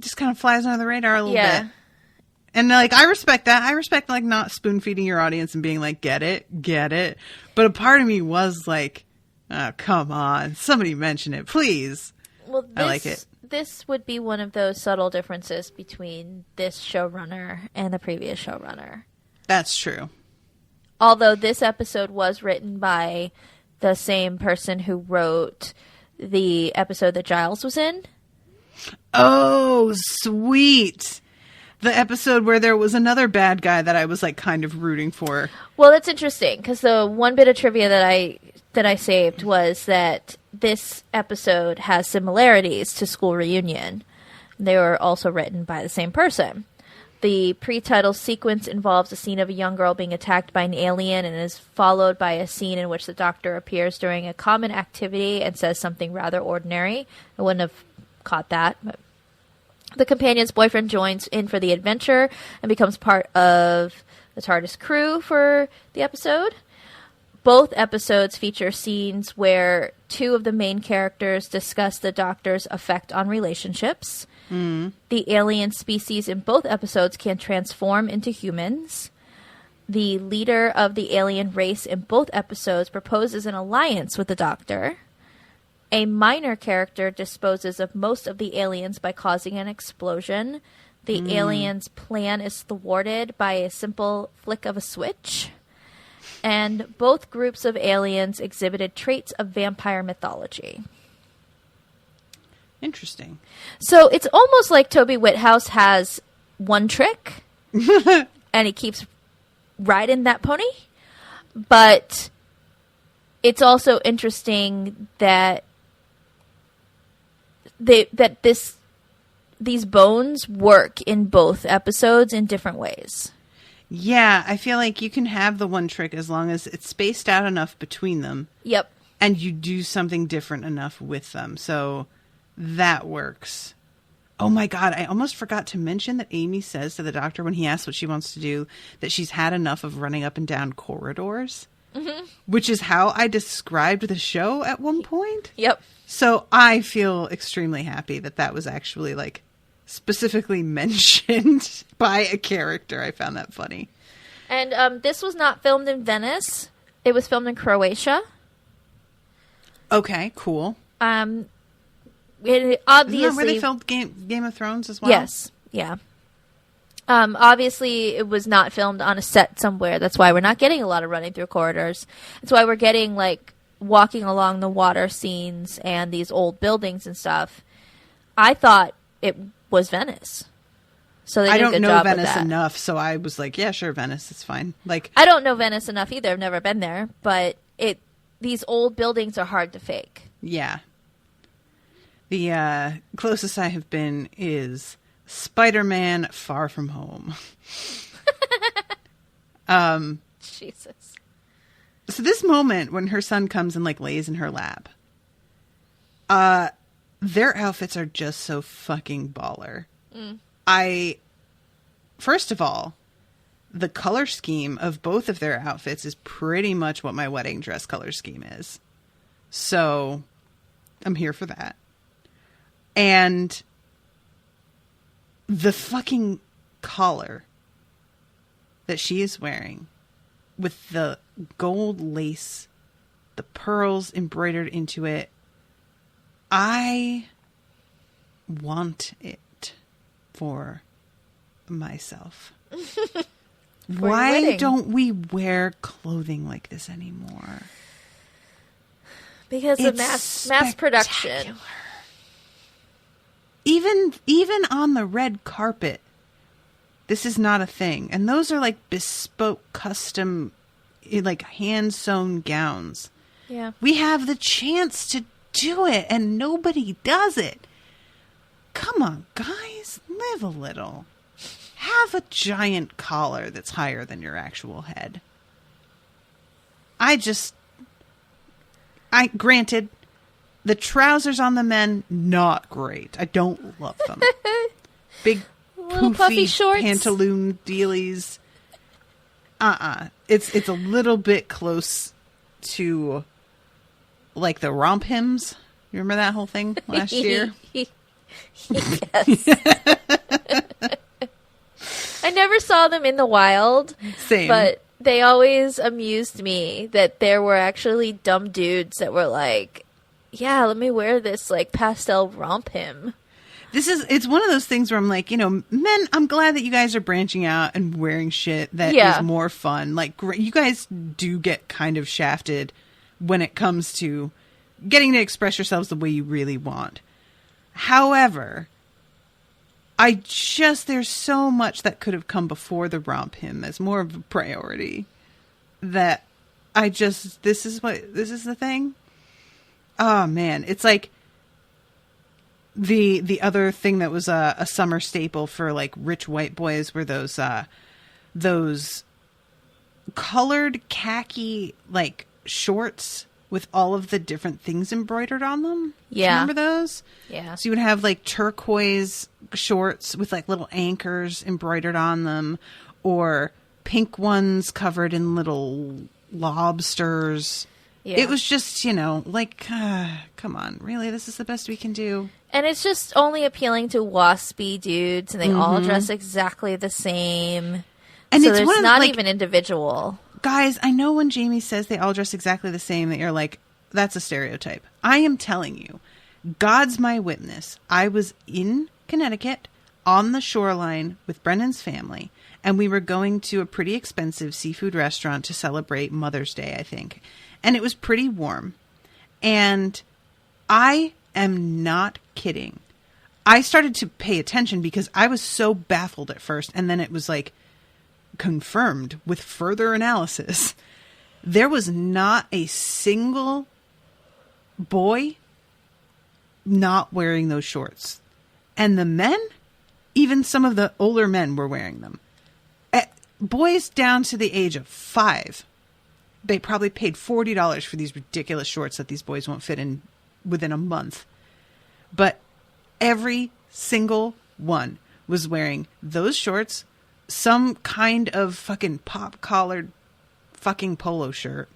just kind of flies under the radar a little bit. And like, I respect that. I respect like not spoon feeding your audience and being like, get it. But a part of me was like, oh, come on, somebody mention it, please. Well, I like it. This would be one of those subtle differences between this showrunner and the previous showrunner. That's true. Although this episode was written by the same person who wrote the episode that Giles was in. Oh, sweet. The episode where there was another bad guy that I was like kind of rooting for. Well, that's interesting because the one bit of trivia that I saved was that this episode has similarities to School Reunion. They were also written by the same person. The pre-title sequence involves a scene of a young girl being attacked by an alien and is followed by a scene in which the Doctor appears during a common activity and says something rather ordinary. I wouldn't have caught that. But the companion's boyfriend joins in for the adventure and becomes part of the TARDIS crew for the episode. Both episodes feature scenes where two of the main characters discuss the Doctor's effect on relationships. The alien species in both episodes can transform into humans. The leader of the alien race in both episodes proposes an alliance with the Doctor. A minor character disposes of most of the aliens by causing an explosion. The alien's plan is thwarted by a simple flick of a switch. And both groups of aliens exhibited traits of vampire mythology. Interesting. So it's almost like Toby Whithouse has one trick, and he keeps riding that pony. But it's also interesting that these bones work in both episodes in different ways. Yeah, I feel like you can have the one trick as long as it's spaced out enough between them. Yep. And you do something different enough with them. So that works. Oh my God, I almost forgot to mention that Amy says to the Doctor when he asks what she wants to do, that she's had enough of running up and down corridors. Mm-hmm. Which is how I described the show at one point. Yep. So I feel extremely happy that that was actually like specifically mentioned by a character. I found that funny. And this was not filmed in Venice. It was filmed in Croatia. Okay, cool. Obviously, isn't that where they filmed Game of Thrones as well? Yes, yeah. Obviously, it was not filmed on a set somewhere. That's why we're not getting a lot of running through corridors. That's why we're getting like walking along the water scenes and these old buildings and stuff. I thought it was Venice. So they did I don't a good know job Venice with that. enough, so I was like, yeah, sure, Venice, it's fine. Like, I don't know Venice enough either. I've never been there, but these old buildings are hard to fake. Yeah. The closest I have been is Spider-Man Far From Home. Jesus. So this moment when her son comes and like lays in her lap, their outfits are just so fucking baller. First of all, the color scheme of both of their outfits is pretty much what my wedding dress color scheme is. So I'm here for that. And the fucking collar that she is wearing with the gold lace, the pearls embroidered into it, I want it for myself. Why don't we wear clothing like this anymore? Because of mass production. Even on the red carpet, This is not a thing. And those are like bespoke, custom, like hand-sewn gowns. Yeah. We have the chance to do it, and nobody does it. Come on, guys, live a little. Have a giant collar that's higher than your actual head. Granted, the trousers on the men, not great. I don't love them. Big, little puffy shorts, pantaloon dealies. It's a little bit close to like the romp hymns. You remember that whole thing last year? Yes. I never saw them in the wild. Same. But they always amused me that there were actually dumb dudes that were like, yeah, let me wear this like pastel romp hymn. It's one of those things where I'm like, men, I'm glad that you guys are branching out and wearing shit that is more fun. Like, you guys do get kind of shafted when it comes to getting to express yourselves the way you really want. However, there's so much that could have come before the romp hymn as more of a priority that this is the thing. Oh man, it's like the other thing that was a summer staple for like rich white boys were those colored khaki like shorts with all of the different things embroidered on them. Yeah. Remember those? Yeah. So you would have like turquoise shorts with like little anchors embroidered on them, or pink ones covered in little lobsters. Yeah. It was just, like, come on, really? This is the best we can do? And it's just only appealing to waspy dudes, and they all dress exactly the same. And so it's not even individual. Guys, I know when Jamie says they all dress exactly the same that you're like, that's a stereotype. I am telling you, God's my witness. I was in Connecticut on the shoreline with Brendan's family, and we were going to a pretty expensive seafood restaurant to celebrate Mother's Day, I think. And it was pretty warm. And I am not kidding. I started to pay attention because I was so baffled at first, and then it was like, confirmed with further analysis. There was not a single boy not wearing those shorts. And the men, even some of the older men were wearing them. Boys down to the age of 5, they probably paid $40 for these ridiculous shorts that these boys won't fit in within a month. But every single one was wearing those shorts, some kind of fucking pop-collared fucking polo shirt,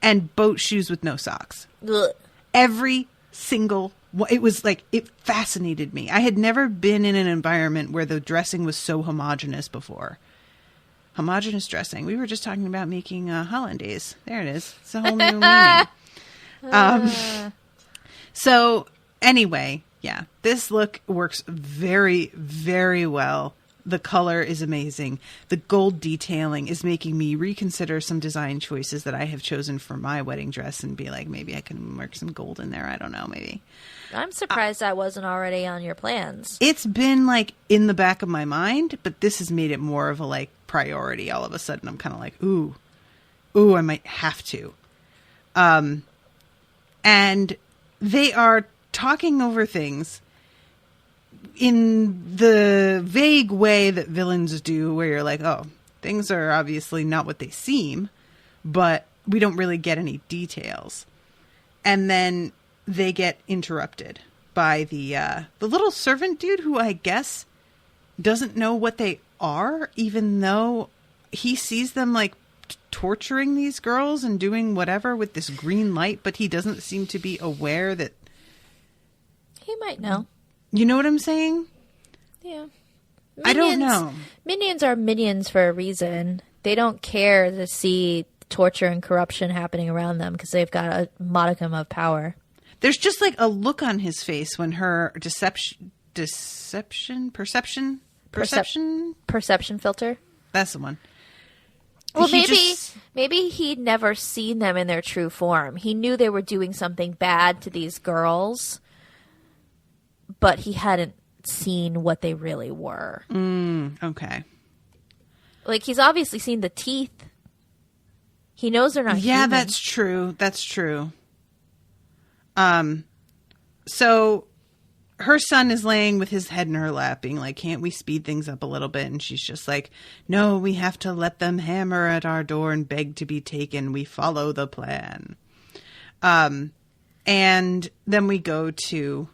and boat shoes with no socks. Ugh. Every single one. It was like, it fascinated me. I had never been in an environment where the dressing was so homogenous before. Homogenous dressing. We were just talking about making hollandaise. There it is. It's a whole new meaning. So anyway, yeah, this look works very, very well. The color is amazing. The gold detailing is making me reconsider some design choices that I have chosen for my wedding dress and be like, maybe I can work some gold in there. I don't know, maybe. I'm surprised that wasn't already on your plans. It's been like in the back of my mind, but this has made it more of a like priority. All of a sudden I'm kind of like, ooh, I might have to. And they are talking over things in the vague way that villains do, where you're like, oh, things are obviously not what they seem, but we don't really get any details. And then they get interrupted by the little servant dude who I guess doesn't know what they are, even though he sees them like torturing these girls and doing whatever with this green light, but he doesn't seem to be aware that... He might know. You know what I'm saying? Yeah. I don't know. Minions are minions for a reason. They don't care to see torture and corruption happening around them because they've got a modicum of power. There's just like a look on his face when her perception filter. That's the one. Well, maybe he'd never seen them in their true form. He knew they were doing something bad to these girls, but he hadn't seen what they really were. Okay. Like, he's obviously seen the teeth. He knows they're not human. That's true. That's true. So her son is laying with his head in her lap, being like, can't we speed things up a little bit? And she's just like, no, we have to let them hammer at our door and beg to be taken. We follow the plan. And then we go to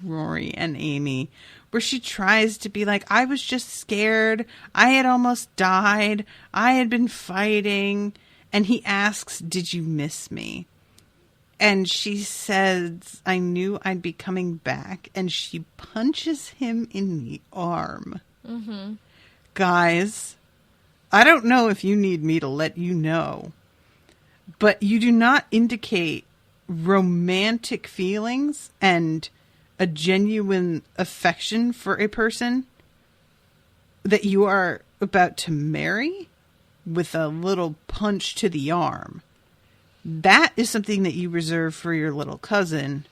Rory and Amy, where she tries to be like, I was just scared. I had almost died. I had been fighting. And he asks, did you miss me? And she says, I knew I'd be coming back. And she punches him in the arm. Mm-hmm. Guys, I don't know if you need me to let you know, but you do not indicate romantic feelings and a genuine affection for a person that you are about to marry with a little punch to the arm. That is something that you reserve for your little cousin,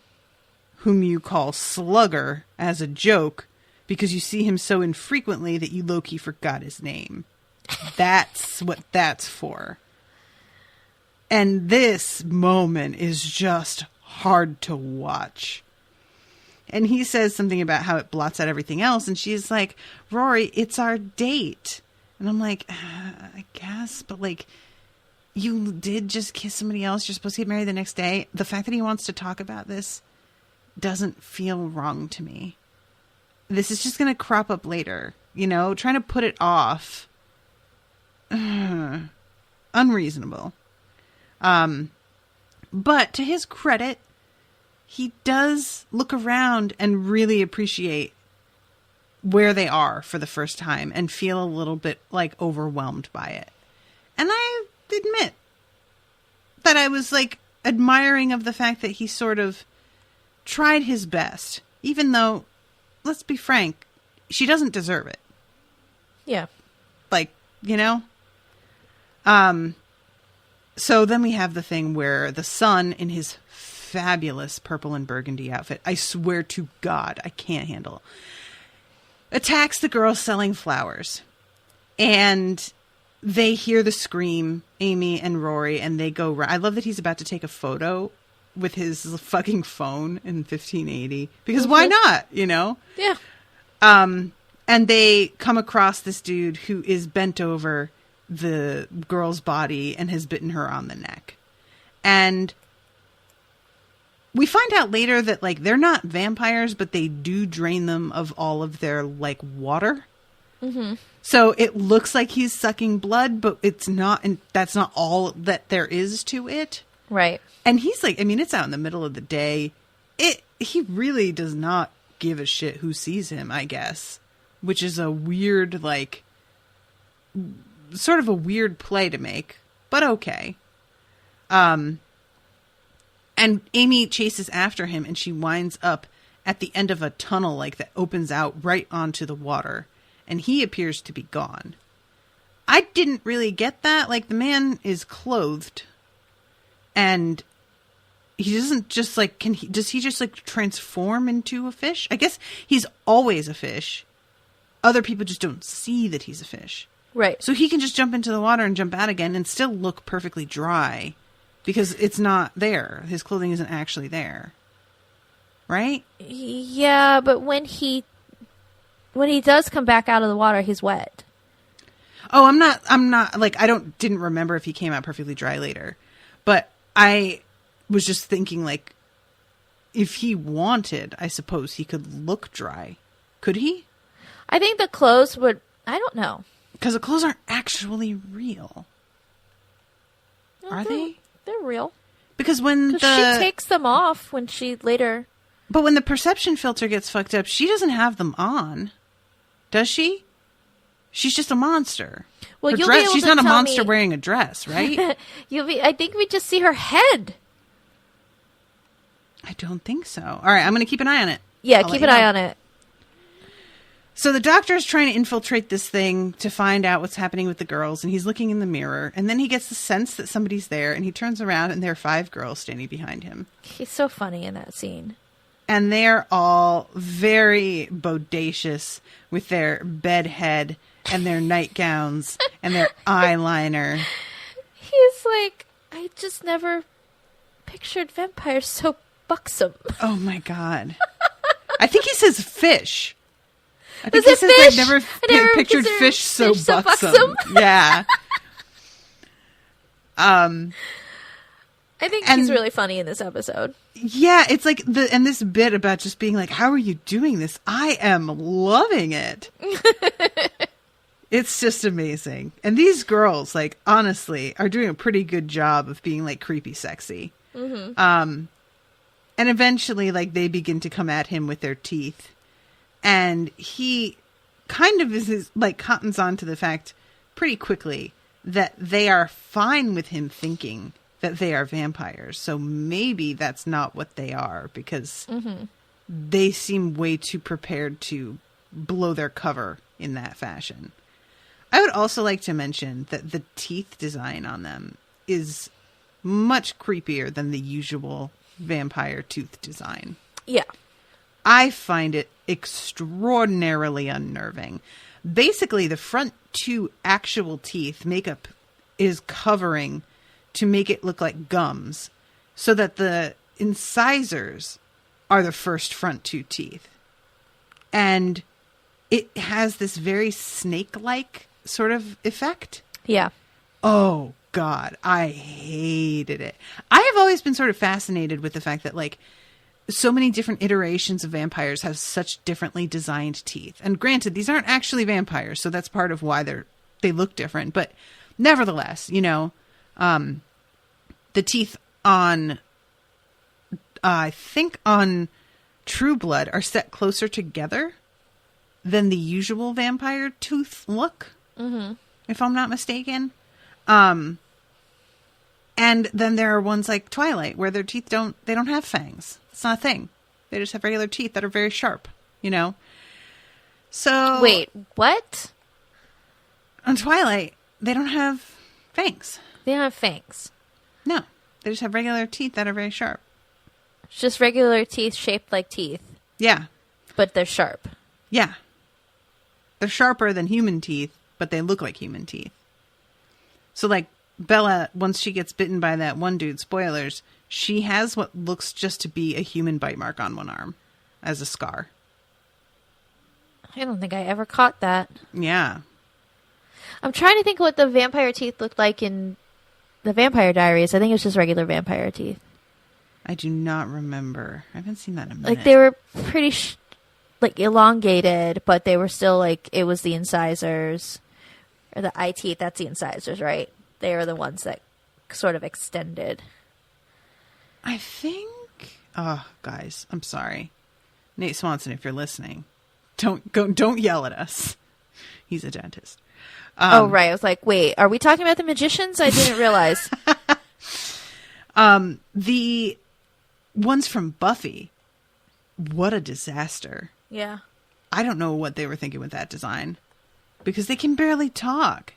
whom you call Slugger as a joke because you see him so infrequently that you low-key forgot his name. That's what that's for. And this moment is just hard to watch. And he says something about how it blots out everything else. And she's like, Rory, it's our date. And I'm like, I guess, but like, you did just kiss somebody else. You're supposed to get married the next day. The fact that he wants to talk about this doesn't feel wrong to me. This is just going to crop up later, you know, trying to put it off. Unreasonable. But to his credit, he does look around and really appreciate where they are for the first time and feel a little bit like overwhelmed by it. And I admit that I was like admiring of the fact that he sort of tried his best, even though, let's be frank, she doesn't deserve it. Yeah. Like, you know? So then we have the thing where the son in his fabulous purple and burgundy outfit, I swear to God, I can't handle, attacks the girl selling flowers. And they hear the scream, Amy and Rory, and they go, I love that he's about to take a photo with his fucking phone in 1580. Because why not, you know? Yeah. And they come across this dude who is bent over the girl's body and has bitten her on the neck. And we find out later that, like, they're not vampires, but they do drain them of all of their, like, water. Mm-hmm. So it looks like he's sucking blood, but it's not, and that's not all that there is to it. Right. And he's like, I mean, it's out in the middle of the day. He really does not give a shit who sees him, I guess, which is a weird, like, sort of a weird play to make, but okay. And Amy chases after him, and she winds up at the end of a tunnel, like, that opens out right onto the water, and he appears to be gone. I didn't really get that. Like, the man is clothed, and he doesn't just, like, does he just, like, transform into a fish? I guess he's always a fish. Other people just don't see that he's a fish. Right. So he can just jump into the water and jump out again and still look perfectly dry because it's not there. His clothing isn't actually there. Right? Yeah, but when he does come back out of the water, he's wet. Oh, I'm not like, didn't remember if he came out perfectly dry later, but I was just thinking, like, if he wanted, I suppose he could look dry. Could he? I think the clothes would, I don't know. Because the clothes aren't actually real. Are they? They're real. Because when she takes them off when she later... But when the perception filter gets fucked up, she doesn't have them on. Does she? She's just a monster. Well, she's not a monster wearing a dress, right? I think we just see her head. I don't think so. All right, I'm going to keep an eye on it. Yeah, keep an eye on it. So the doctor is trying to infiltrate this thing to find out what's happening with the girls, and he's looking in the mirror, and then he gets the sense that somebody's there, and he turns around, and there are 5 girls standing behind him. He's so funny in that scene. And they're all very bodacious with their bed head and their nightgowns and their eyeliner. He's like, I just never pictured vampires so buxom. Oh my God. I think he says fish. I think Was he it says fish? I've never pictured fish so buxom. Yeah. I think he's really funny in this episode. Yeah, it's like and this bit about just being like, how are you doing this? I am loving it. It's just amazing. And these girls, like, honestly, are doing a pretty good job of being like creepy sexy. Mm-hmm. And eventually, like, they begin to come at him with their teeth. And he kind of like cottons on to the fact pretty quickly that they are fine with him thinking that they are vampires. So maybe that's not what they are, because they seem way too prepared to blow their cover in that fashion. I would also like to mention that the teeth design on them is much creepier than the usual vampire tooth design. Yeah. I find it extraordinarily unnerving. Basically, the front two actual teeth makeup is covering to make it look like gums, so that the incisors are the first front two teeth. And it has this very snake-like sort of effect. Yeah. Oh, God. I hated it. I have always been sort of fascinated with the fact that, like, so many different iterations of vampires have such differently designed teeth. And granted, these aren't actually vampires, so that's part of why they look different. But nevertheless, you know, the teeth on, I think on True Blood are set closer together than the usual vampire tooth look, if I'm not mistaken. And then there are ones like Twilight where their teeth don't have fangs. It's not a thing. They just have regular teeth that are very sharp, you know? So wait, what? On Twilight, they don't have fangs. They don't have fangs. No. They just have regular teeth that are very sharp. It's just regular teeth shaped like teeth. Yeah. But they're sharp. Yeah. They're sharper than human teeth, but they look like human teeth. So, like, Bella, once she gets bitten by that one dude, spoilers, she has what looks just to be a human bite mark on one arm as a scar. I don't think I ever caught that. Yeah. I'm trying to think what the vampire teeth looked like in the Vampire Diaries. I think it's just regular vampire teeth. I do not remember. I haven't seen that in a minute. Like, they were pretty, elongated, but they were still, like, it was the incisors. Or the eye teeth, that's the incisors, right? They are the ones that sort of extended. I think... Oh, guys, I'm sorry. Nate Swanson, if you're listening, don't yell at us. He's a dentist. Oh, right. I was like, wait, are we talking about the magicians? I didn't realize. The ones from Buffy, what a disaster. Yeah. I don't know what they were thinking with that design, because they can barely talk.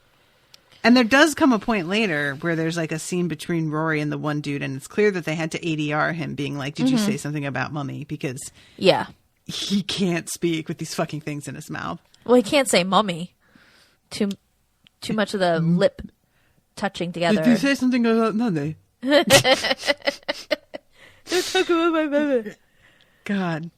And there does come a point later where there's like a scene between Rory and the one dude, and it's clear that they had to ADR him being like, did you say something about mummy? Because he can't speak with these fucking things in his mouth. Well, he can't say mummy. Too much of the lip touching together. Did you say something about mummy? Don't talk about my mummy. God.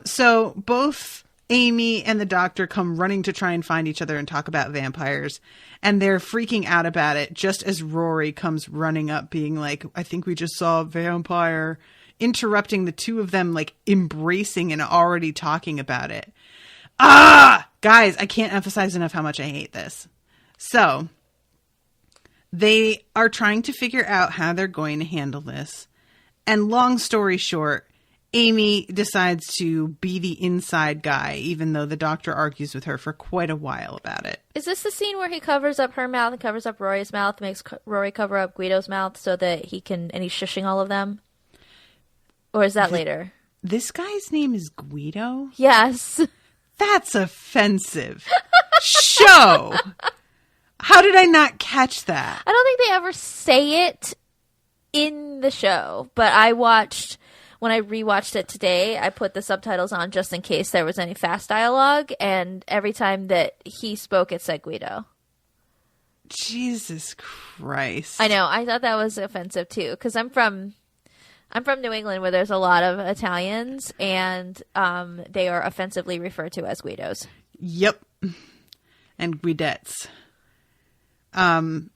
So both Amy and the doctor come running to try and find each other and talk about vampires. And they're freaking out about it just as Rory comes running up being like, I think we just saw a vampire, interrupting the two of them, like embracing and already talking about it. Guys, I can't emphasize enough how much I hate this. So they are trying to figure out how they're going to handle this. And long story short, Amy decides to be the inside guy, even though the doctor argues with her for quite a while about it. Is this the scene where he covers up her mouth and covers up Rory's mouth, makes Rory cover up Guido's mouth so that he can, and he's shushing all of them? Or is that later? This guy's name is Guido? Yes. That's offensive. Show! How did I not catch that? I don't think they ever say it in the show, but I watched when I rewatched it today, I put the subtitles on just in case there was any fast dialogue, and every time that he spoke, it said Guido. Jesus Christ. I know. I thought that was offensive too, because I'm from New England, where there's a lot of Italians, and they are offensively referred to as Guidos. Yep. And Guidettes. I'm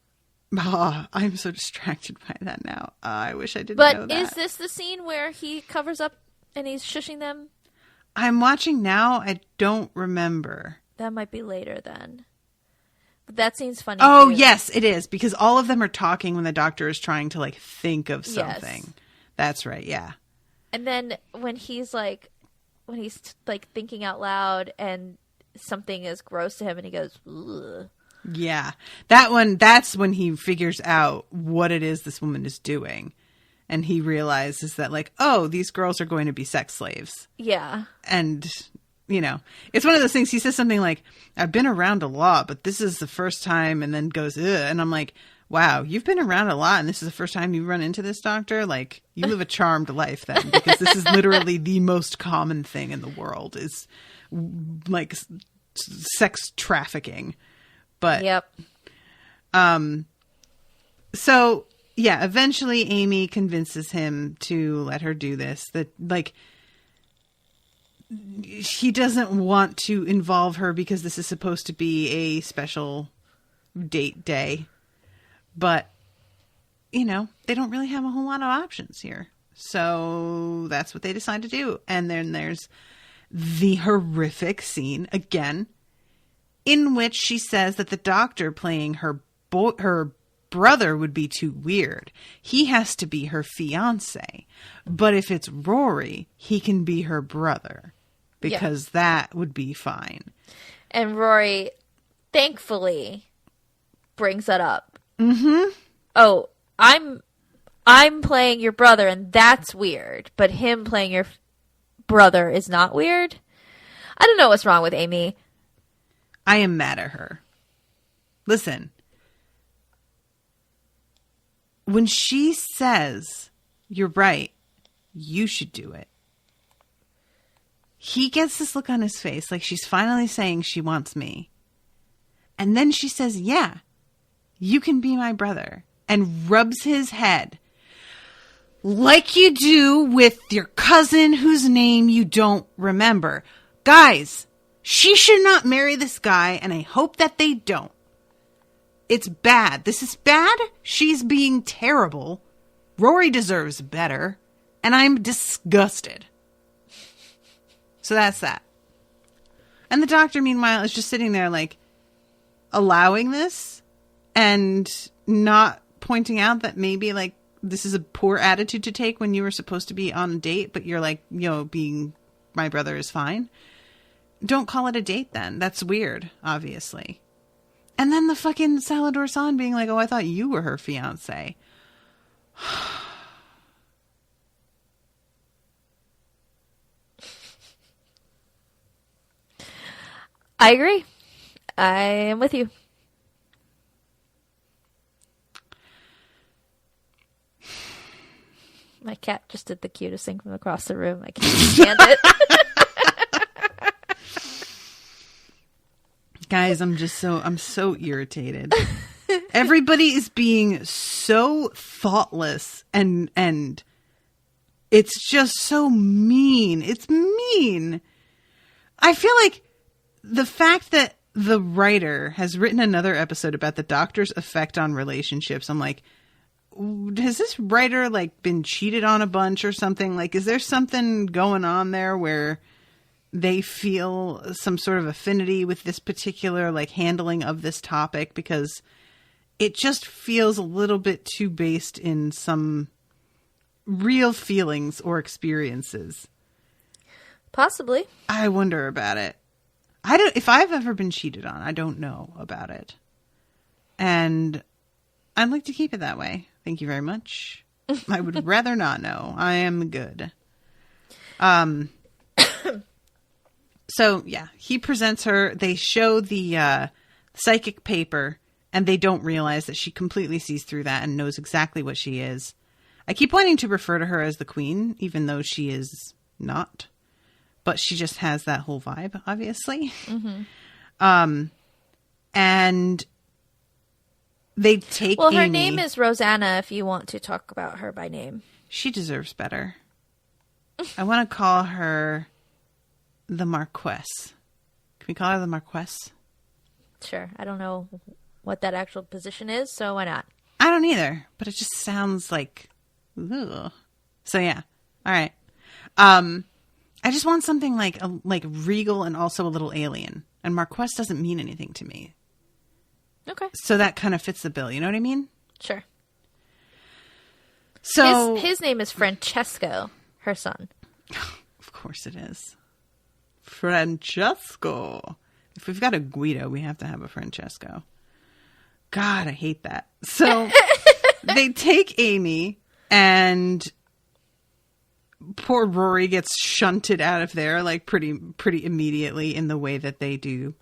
so distracted by that now. I wish I didn't know that. But is this the scene where he covers up and he's shushing them? I'm watching now. I don't remember. That might be later then. But that scene's funny. Oh, too. yes, it is. Because all of them are talking when the doctor is trying to, like, think of something. Yes. That's right, yeah. And then when he's thinking out loud and something is gross to him and he goes, ugh. Yeah. That's when he figures out what it is this woman is doing. And he realizes that, like, oh, these girls are going to be sex slaves. Yeah. And, you know, it's one of those things. He says something like, I've been around a lot, but this is the first time, and then goes, ugh. And I'm like, wow, you've been around a lot, and this is the first time you run into this doctor? Like, you live a charmed life then, because this is literally the most common thing in the world is, like, sex trafficking. But, yep. So, yeah, eventually Amy convinces him to let her do this. That, like, he doesn't want to involve her because this is supposed to be a special date day. But, you know, they don't really have a whole lot of options here. So that's what they decide to do. And then there's the horrific scene, again, in which she says that the doctor playing her brother would be too weird. He has to be her fiance. But if it's Rory, he can be her brother. Because that would be fine. And Rory, thankfully, brings that up. Mm-hmm. Oh, I'm playing your brother, and that's weird. But him playing your brother is not weird? I don't know what's wrong with Amy. I am mad at her. Listen. When she says, you're right, you should do it, he gets this look on his face like she's finally saying she wants me. And then she says, yeah, you can be my brother. And rubs his head. Like you do with your cousin whose name you don't remember. Guys, she should not marry this guy, and I hope that they don't. It's bad. This is bad. She's being terrible. Rory deserves better. And I'm disgusted. So that's that. And the doctor, meanwhile, is just sitting there, like, allowing this and not pointing out that maybe, like, this is a poor attitude to take when you were supposed to be on a date, but you're like, you know, being my brother is fine. Don't call it a date then. That's weird, obviously. And then the fucking Salvador San being like, oh, I thought you were her fiance. I agree. I am with you. My cat just did the cutest thing from across the room. I can't stand it. Guys, I'm so irritated. Everybody is being so thoughtless and it's just so mean. It's mean. I feel like the fact that the writer has written another episode about the doctor's effect on relationships, I'm like, has this writer, like, been cheated on a bunch or something? Like, is there something going on there where they feel some sort of affinity with this particular, like, handling of this topic? Because it just feels a little bit too based in some real feelings or experiences. Possibly. I wonder about it. If I've ever been cheated on, I don't know about it. And I'd like to keep it that way. Thank you very much. I would rather not know. I am good. So, yeah, he presents her. They show the psychic paper, and they don't realize that she completely sees through that and knows exactly what she is. I keep wanting to refer to her as the queen, even though she is not. But she just has that whole vibe, obviously. Mm-hmm. And they take Well, her Amy. name is Rosanna, if you want to talk about her by name. She deserves better. I want to call her the Marquess. Can we call her the Marquess? Sure. I don't know what that actual position is, so why not? I don't either, but it just sounds like... Ugh. So, yeah. All right. I just want something like regal and also a little alien. And Marquess doesn't mean anything to me. Okay. So that kind of fits the bill. You know what I mean? Sure. So his name is Francesco, her son. Of course it is. Francesco. If we've got a Guido, we have to have a Francesco. God, I hate that. So they take Amy and poor Rory gets shunted out of there like pretty immediately in the way that they do.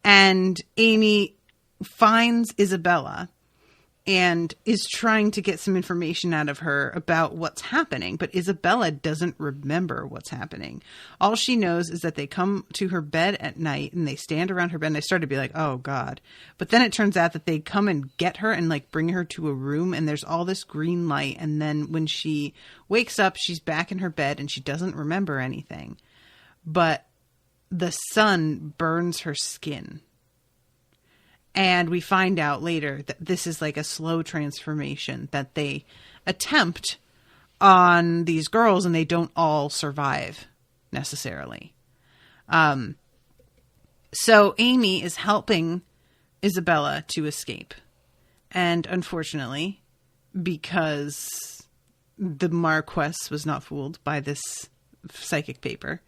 And Amy finds Isabella and is trying to get some information out of her about what's happening. But Isabella doesn't remember what's happening. All she knows is that they come to her bed at night and they stand around her bed and they start to be like, oh God. But then it turns out that they come and get her and like bring her to a room and there's all this green light. And then when she wakes up, she's back in her bed and she doesn't remember anything. But the sun burns her skin. And we find out later that this is like a slow transformation that they attempt on these girls and they don't all survive necessarily. So Amy is helping Isabella to escape. And unfortunately, because the Marquess was not fooled by this psychic paper,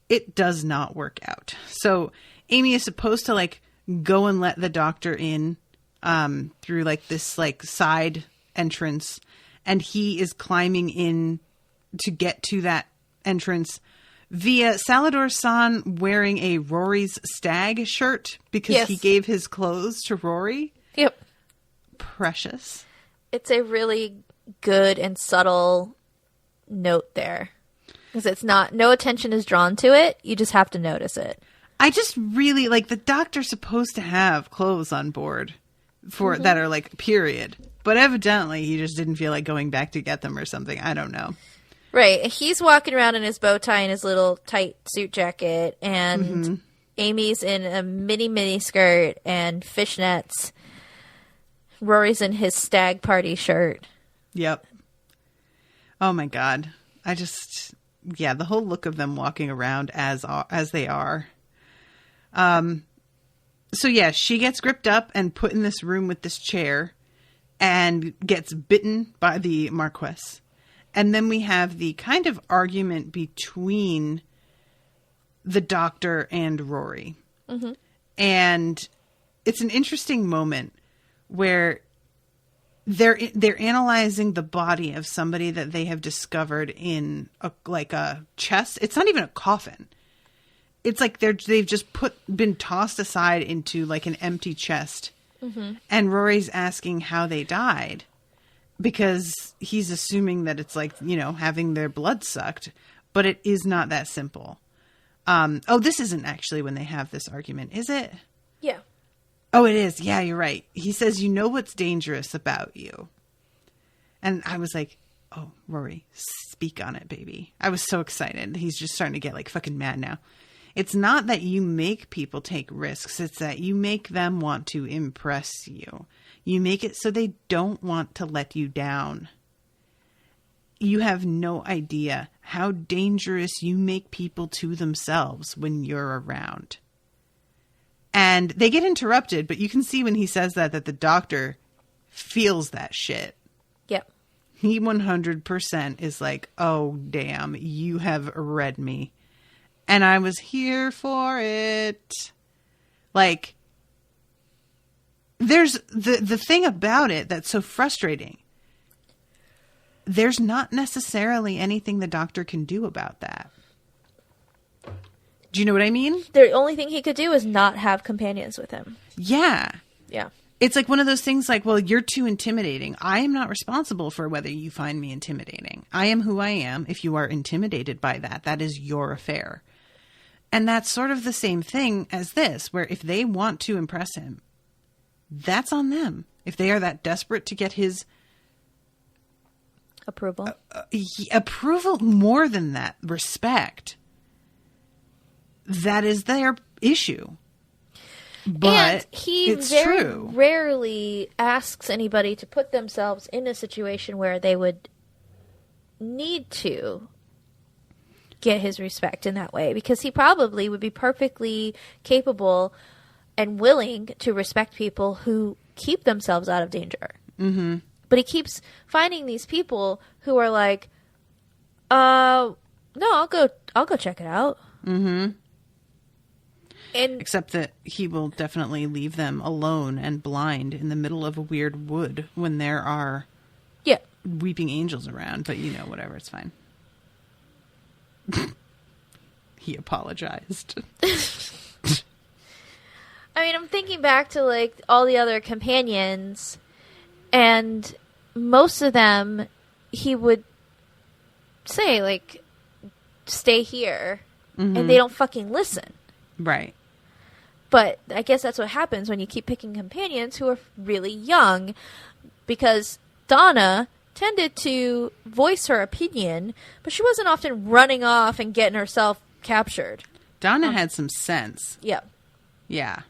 it does not work out. So Amy is supposed to like go and let the doctor in through like this like side entrance, and he is climbing in to get to that entrance via Salvador-san wearing a Rory's Stag shirt because he gave his clothes to Rory. Yep. Precious. It's a really good and subtle note there because it's not, no attention is drawn to it. You just have to notice it. I just really like the doctor's supposed to have clothes on board for that are like period, but evidently he just didn't feel like going back to get them or something. I don't know. Right. He's walking around in his bow tie and his little tight suit jacket, and Amy's in a mini skirt and fishnets. Rory's in his stag party shirt. Yep. Oh my God. The whole look of them walking around as they are. So yeah, she gets gripped up and put in this room with this chair and gets bitten by the Marquess. And then we have the kind of argument between the doctor and Rory. Mm-hmm. And it's an interesting moment where they're analyzing the body of somebody that they have discovered in a chest. It's not even a coffin. It's like they've just been tossed aside into like an empty chest. Mm-hmm. And Rory's asking how they died because he's assuming that it's like, having their blood sucked, but it is not that simple. This isn't actually when they have this argument, is it? Yeah. Oh, it is. Yeah, you're right. He says, you know what's dangerous about you. And I was like, oh, Rory, speak on it, baby. I was so excited. He's just starting to get like fucking mad now. It's not that you make people take risks. It's that you make them want to impress you. You make it so they don't want to let you down. You have no idea how dangerous you make people to themselves when you're around. And they get interrupted, but you can see when he says that the doctor feels that shit. Yep. He 100% is like, oh, damn, you have read me. And I was here for it. Like, there's the thing about it that's so frustrating. There's not necessarily anything the doctor can do about that. Do you know what I mean? The only thing he could do is not have companions with him. Yeah. Yeah. it's like one of those things like, well, you're too intimidating. I am not responsible for whether you find me intimidating. I am who I am. If you are intimidated by that, that is your affair. And that's sort of the same thing as this, where if they want to impress him, that's on them. If they are that desperate to get his approval, approval, more than that, respect, that is their issue. But and he it's very true. Rarely asks anybody to put themselves in a situation where they would need to get his respect in that way, because he probably would be perfectly capable and willing to respect people who keep themselves out of danger. Mm-hmm. But he keeps finding these people who are like, no, I'll go check it out. Mm-hmm. And except that he will definitely leave them alone and blind in the middle of a weird wood when there are weeping angels around. But, whatever, it's fine. He apologized. I mean, I'm thinking back to, like, all the other companions, and most of them, he would say, like, stay here, and they don't fucking listen. Right. But I guess that's what happens when you keep picking companions who are really young, because Donna tended to voice her opinion, but she wasn't often running off and getting herself captured. Donna had some sense. Yeah. Yeah.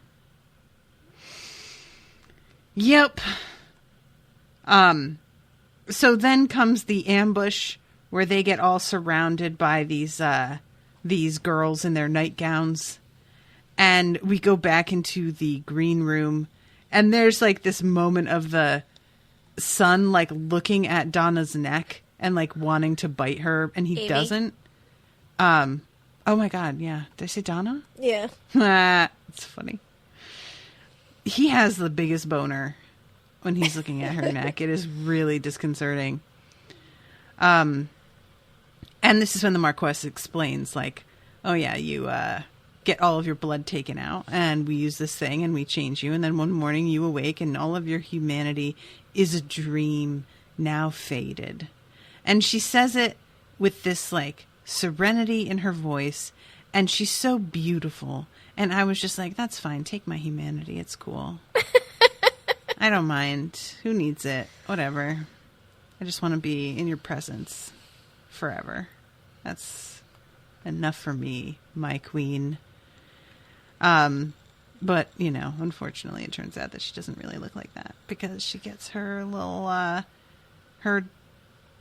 Yep. So then comes the ambush where they get all surrounded by these girls in their nightgowns. And we go back into the green room, and there's like this moment of the son like looking at Donna's neck and like wanting to bite her, and he doesn't. Oh my God, yeah. Did I say Donna? Yeah. It's funny. He has the biggest boner when he's looking at her neck. It is really disconcerting. And this is when the Marquess explains, like, oh yeah, you get all of your blood taken out, and we use this thing, and we change you, and then one morning you awake, and all of your humanity is a dream now faded. And she says it with this, like, serenity in her voice, and she's so beautiful. And I was just like, that's fine. Take my humanity. It's cool. I don't mind. Who needs it? Whatever. I just want to be in your presence forever. That's enough for me, my queen. But, unfortunately it turns out that she doesn't really look like that, because she gets her little, her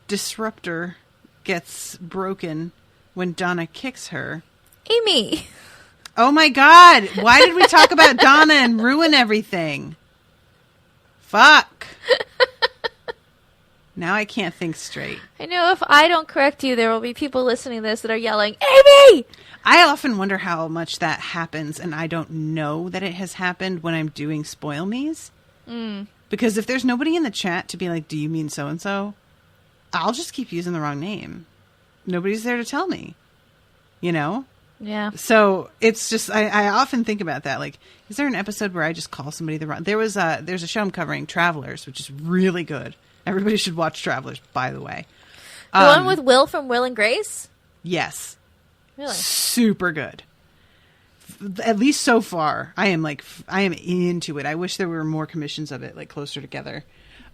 disruptor gets broken when Donna kicks her. Amy! Oh my God! Why did we talk about Donna and ruin everything? Fuck! Now I can't think straight. I know if I don't correct you, there will be people listening to this that are yelling, Amy! I often wonder how much that happens, and I don't know that it has happened when I'm doing Spoil Me's. Because if there's nobody in the chat to be like, do you mean so-and-so? I'll just keep using the wrong name. Nobody's there to tell me. Yeah. So it's just, I often think about that. Like, is there an episode where I just call somebody the wrong... There's a show I'm covering, Travelers, which is really good. Everybody should watch Travelers, by the way. The one with Will from Will and Grace? Yes. Really? Super good. At least so far. I am into it. I wish there were more commissions of it, like, closer together.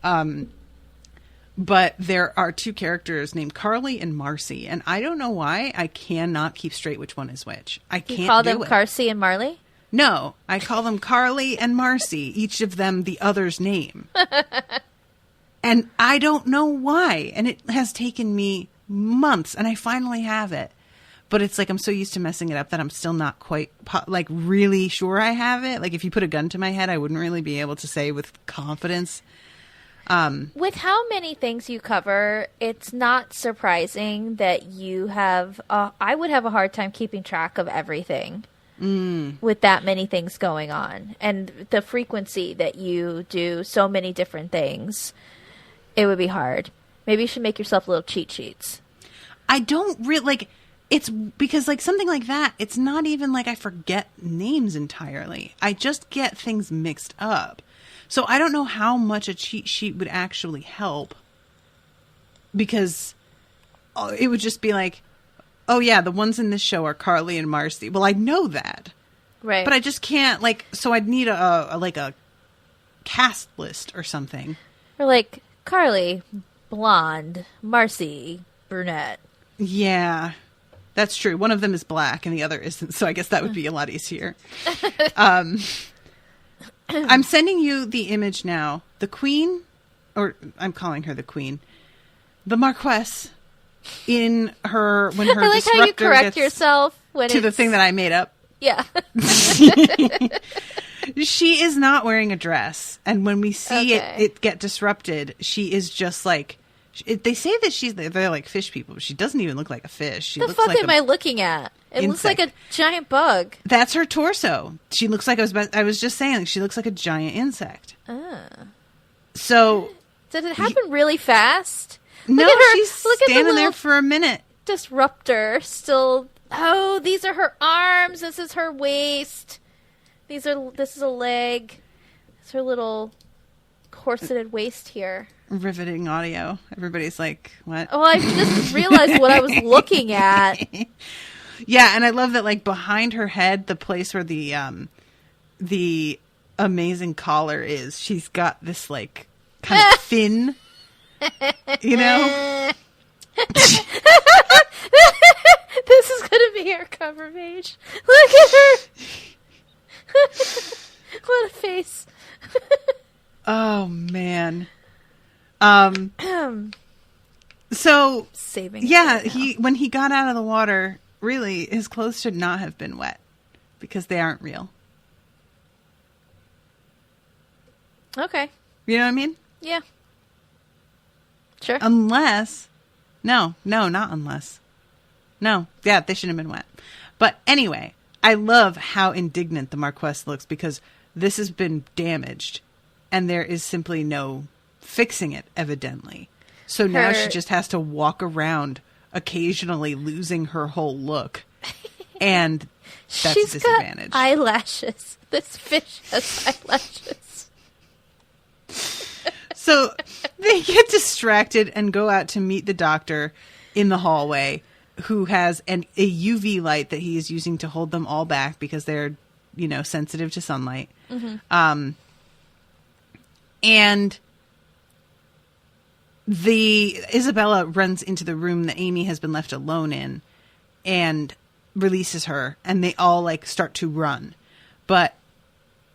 But there are two characters named Carly and Marcy, and I don't know why I cannot keep straight which one is which. I can't. You call them Carcy and Marley? No, I call them Carly and Marcy, each of them the other's name. And I don't know why. And it has taken me months, and I finally have it. But it's like I'm so used to messing it up that I'm still not quite, really sure I have it. Like, if you put a gun to my head, I wouldn't really be able to say with confidence. With how many things you cover, it's not surprising that you have... I would have a hard time keeping track of everything with that many things going on. And the frequency that you do so many different things, it would be hard. Maybe you should make yourself little cheat sheets. I don't really... like. It's because, like, something like that, it's not even like I forget names entirely. I just get things mixed up. So I don't know how much a cheat sheet would actually help, because it would just be like, oh yeah, the ones in this show are Carly and Marcy. Well, I know that. Right. But I just can't, like, so I'd need a cast list or something. Or like, Carly, blonde, Marcy, brunette. Yeah, that's true. One of them is black and the other isn't, so I guess that would be a lot easier. I'm sending you the image now. The queen, or I'm calling her the queen, the Marquess, in her, when her I like how you correct yourself when to the thing that I made up. Yeah. She is not wearing a dress. And when we see it get disrupted, she is just like, they say that they're like fish people, but she doesn't even look like a fish. She looks like am I looking at? It looks like a giant bug. That's her torso. She looks like, I was just saying, she looks like a giant insect. So. Did it happen really fast? No, she's standing there for a minute. Disruptor still. Oh, these are her arms. This is her waist. This is a leg. It's her little corseted waist here. Riveting audio. Everybody's like, what? Oh, I just realized what I was looking at. Yeah, and I love that, like, behind her head, the place where the amazing collar is, she's got this, like, kind of fin, you know? This is going to be her cover page. Look at her. What a face. Oh, man. So, saving. Yeah, when he got out of the water, really, his clothes should not have been wet because they aren't real. Okay. You know what I mean? Yeah. Sure. Unless, no, not unless. No, yeah, they shouldn't have been wet. But anyway, I love how indignant the Marquess looks because this has been damaged and there is simply no fixing it, evidently. So now she just has to walk around occasionally losing her whole look. And that's a disadvantage. Got eyelashes. This fish has eyelashes. So they get distracted and go out to meet the doctor in the hallway, who has a UV light that he is using to hold them all back because they're, sensitive to sunlight. Mm-hmm. And Isabella runs into the room that Amy has been left alone in and releases her, and they all start to run. But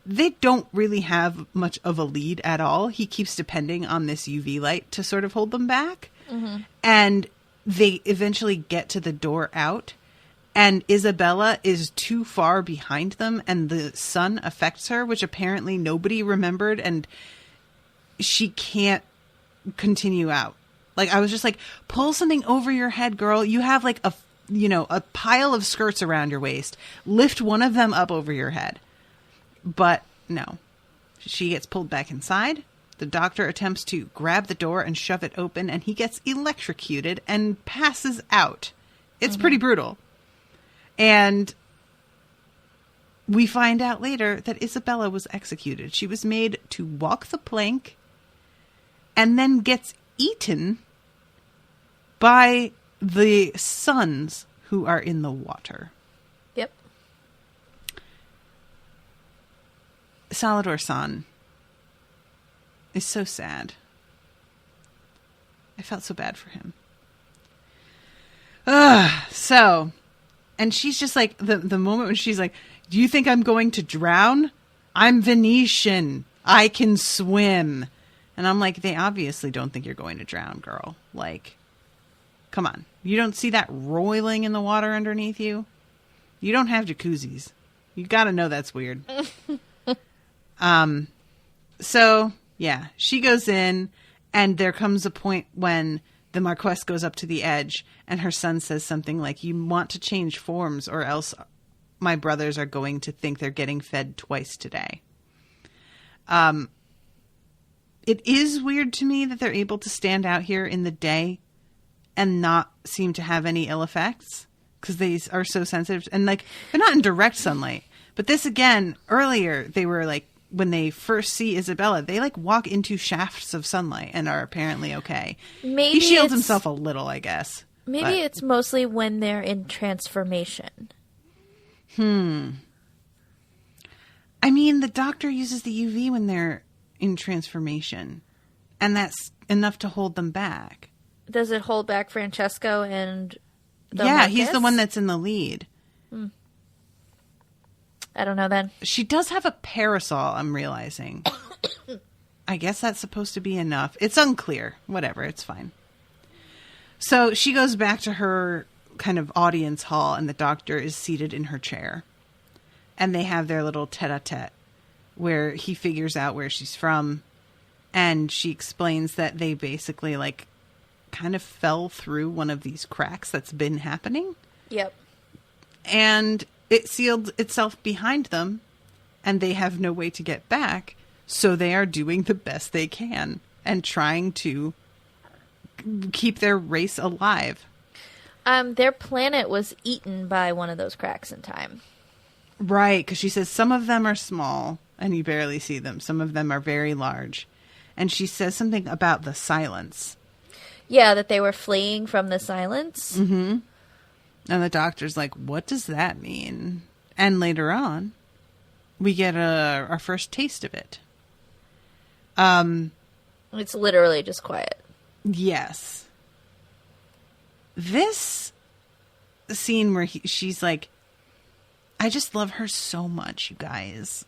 they don't really have much of a lead at all. He keeps depending on this UV light to sort of hold them back. Mm-hmm. And they eventually get to the door out, and Isabella is too far behind them, and the sun affects her, which apparently nobody remembered, and she can't continue out. I was just like, pull something over your head, girl. You have a pile of skirts around your waist. Lift one of them up over your head. But no, she gets pulled back inside. The doctor attempts to grab the door and shove it open, and he gets electrocuted and passes out. It's pretty brutal. And we find out later that Isabella was executed. She was made to walk the plank and then gets eaten by the sons who are in the water. Yep. Salvador-san is so sad. I felt so bad for him. And she's just like, the moment when she's like, do you think I'm going to drown? I'm Venetian. I can swim. And I'm like, they obviously don't think you're going to drown, girl. Come on. You don't see that roiling in the water underneath you? You don't have jacuzzis. You gotta know that's weird. So, yeah, she goes in, and there comes a point when the Marquess goes up to the edge, and her son says something like, you want to change forms, or else my brothers are going to think they're getting fed twice today. It is weird to me that they're able to stand out here in the day and not seem to have any ill effects, because they are so sensitive. And they're not in direct sunlight. But this, again, earlier, they were when they first see Isabella, they like walk into shafts of sunlight and are apparently okay. Maybe he shields himself a little, I guess. Maybe it's mostly when they're in transformation. I mean, the Doctor uses the UV when they're in transformation, and that's enough to hold them back. Does it hold back Francesco and the Yeah, Marcus? he's the one that's in the lead. I don't know then. She does have a parasol, I'm realizing. I guess that's supposed to be enough. It's unclear. Whatever, it's fine. So she goes back to her kind of audience hall, and the Doctor is seated in her chair. And they have their little tete-a-tete, where he figures out where she's from, and she explains that they basically, like, kind of fell through one of these cracks that's been happening. Yep. And it sealed itself behind them, and they have no way to get back, so they are doing the best they can and trying to keep their race alive. Their planet was eaten by one of those cracks in time. Right, because she says some of them are small, and you barely see them. Some of them are very large. And she says something about the silence. Yeah, that they were fleeing from the silence. Mm-hmm. And the Doctor's like, what does that mean? And later on, we get our first taste of it. It's literally just quiet. Yes. This scene where she's like, I just love her so much, you guys.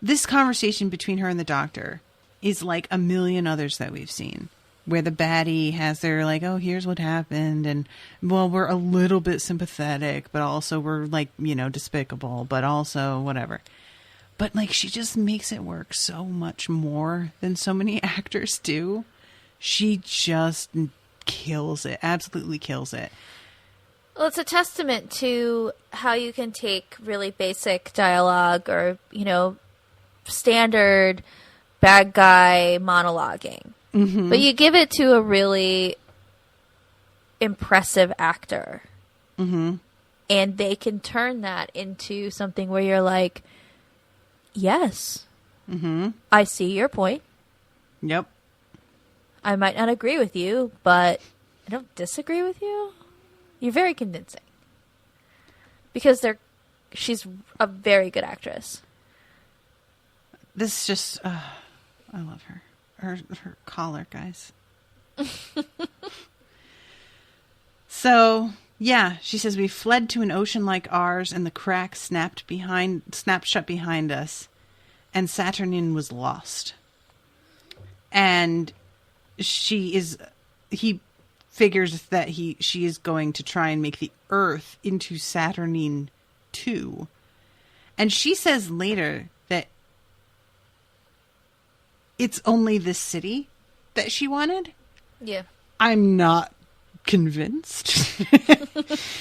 This conversation between her and the Doctor is like a million others that we've seen, where the baddie has their like, oh, here's what happened. And, well, we're a little bit sympathetic, but also we're like, you know, despicable, but also whatever. But like, she just makes it work so much more than so many actors do. She just kills it, absolutely kills it. Well, it's a testament to how you can take really basic dialogue or, you know, standard bad guy monologuing. Mm-hmm. But you give it to a really impressive actor. Mm-hmm. And they can turn that into something where you're like, yes, I see your point. Yep. I might not agree with you, but I don't disagree with you. You're very convincing. Because she's a very good actress. This just, I love her. Her collar, guys. So, yeah, she says, we fled to an ocean like ours, and the crack snapped shut behind us, and Saturnian was lost. And he figures that she is going to try and make the Earth into Saturnine 2. And she says later that it's only this city that she wanted. Yeah. I'm not convinced.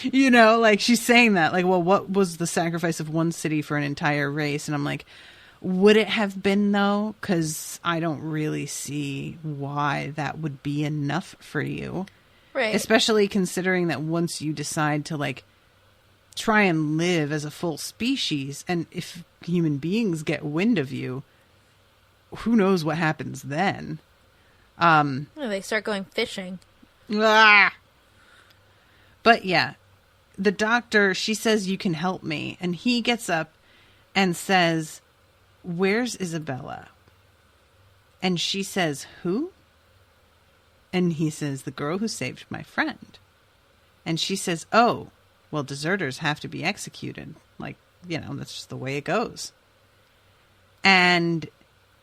You know, like she's saying that, like, well, what was the sacrifice of one city for an entire race? And I'm like, would it have been though? Because I don't really see why that would be enough for you. Right. Especially considering that once you decide to like try and live as a full species, and if human beings get wind of you, who knows what happens then? They start going fishing. But yeah, the Doctor, she says, you can help me. And he gets up and says, where's Isabella? And she says, who? And he says, the girl who saved my friend. And she says, oh, well, deserters have to be executed. Like, you know, that's just the way it goes. And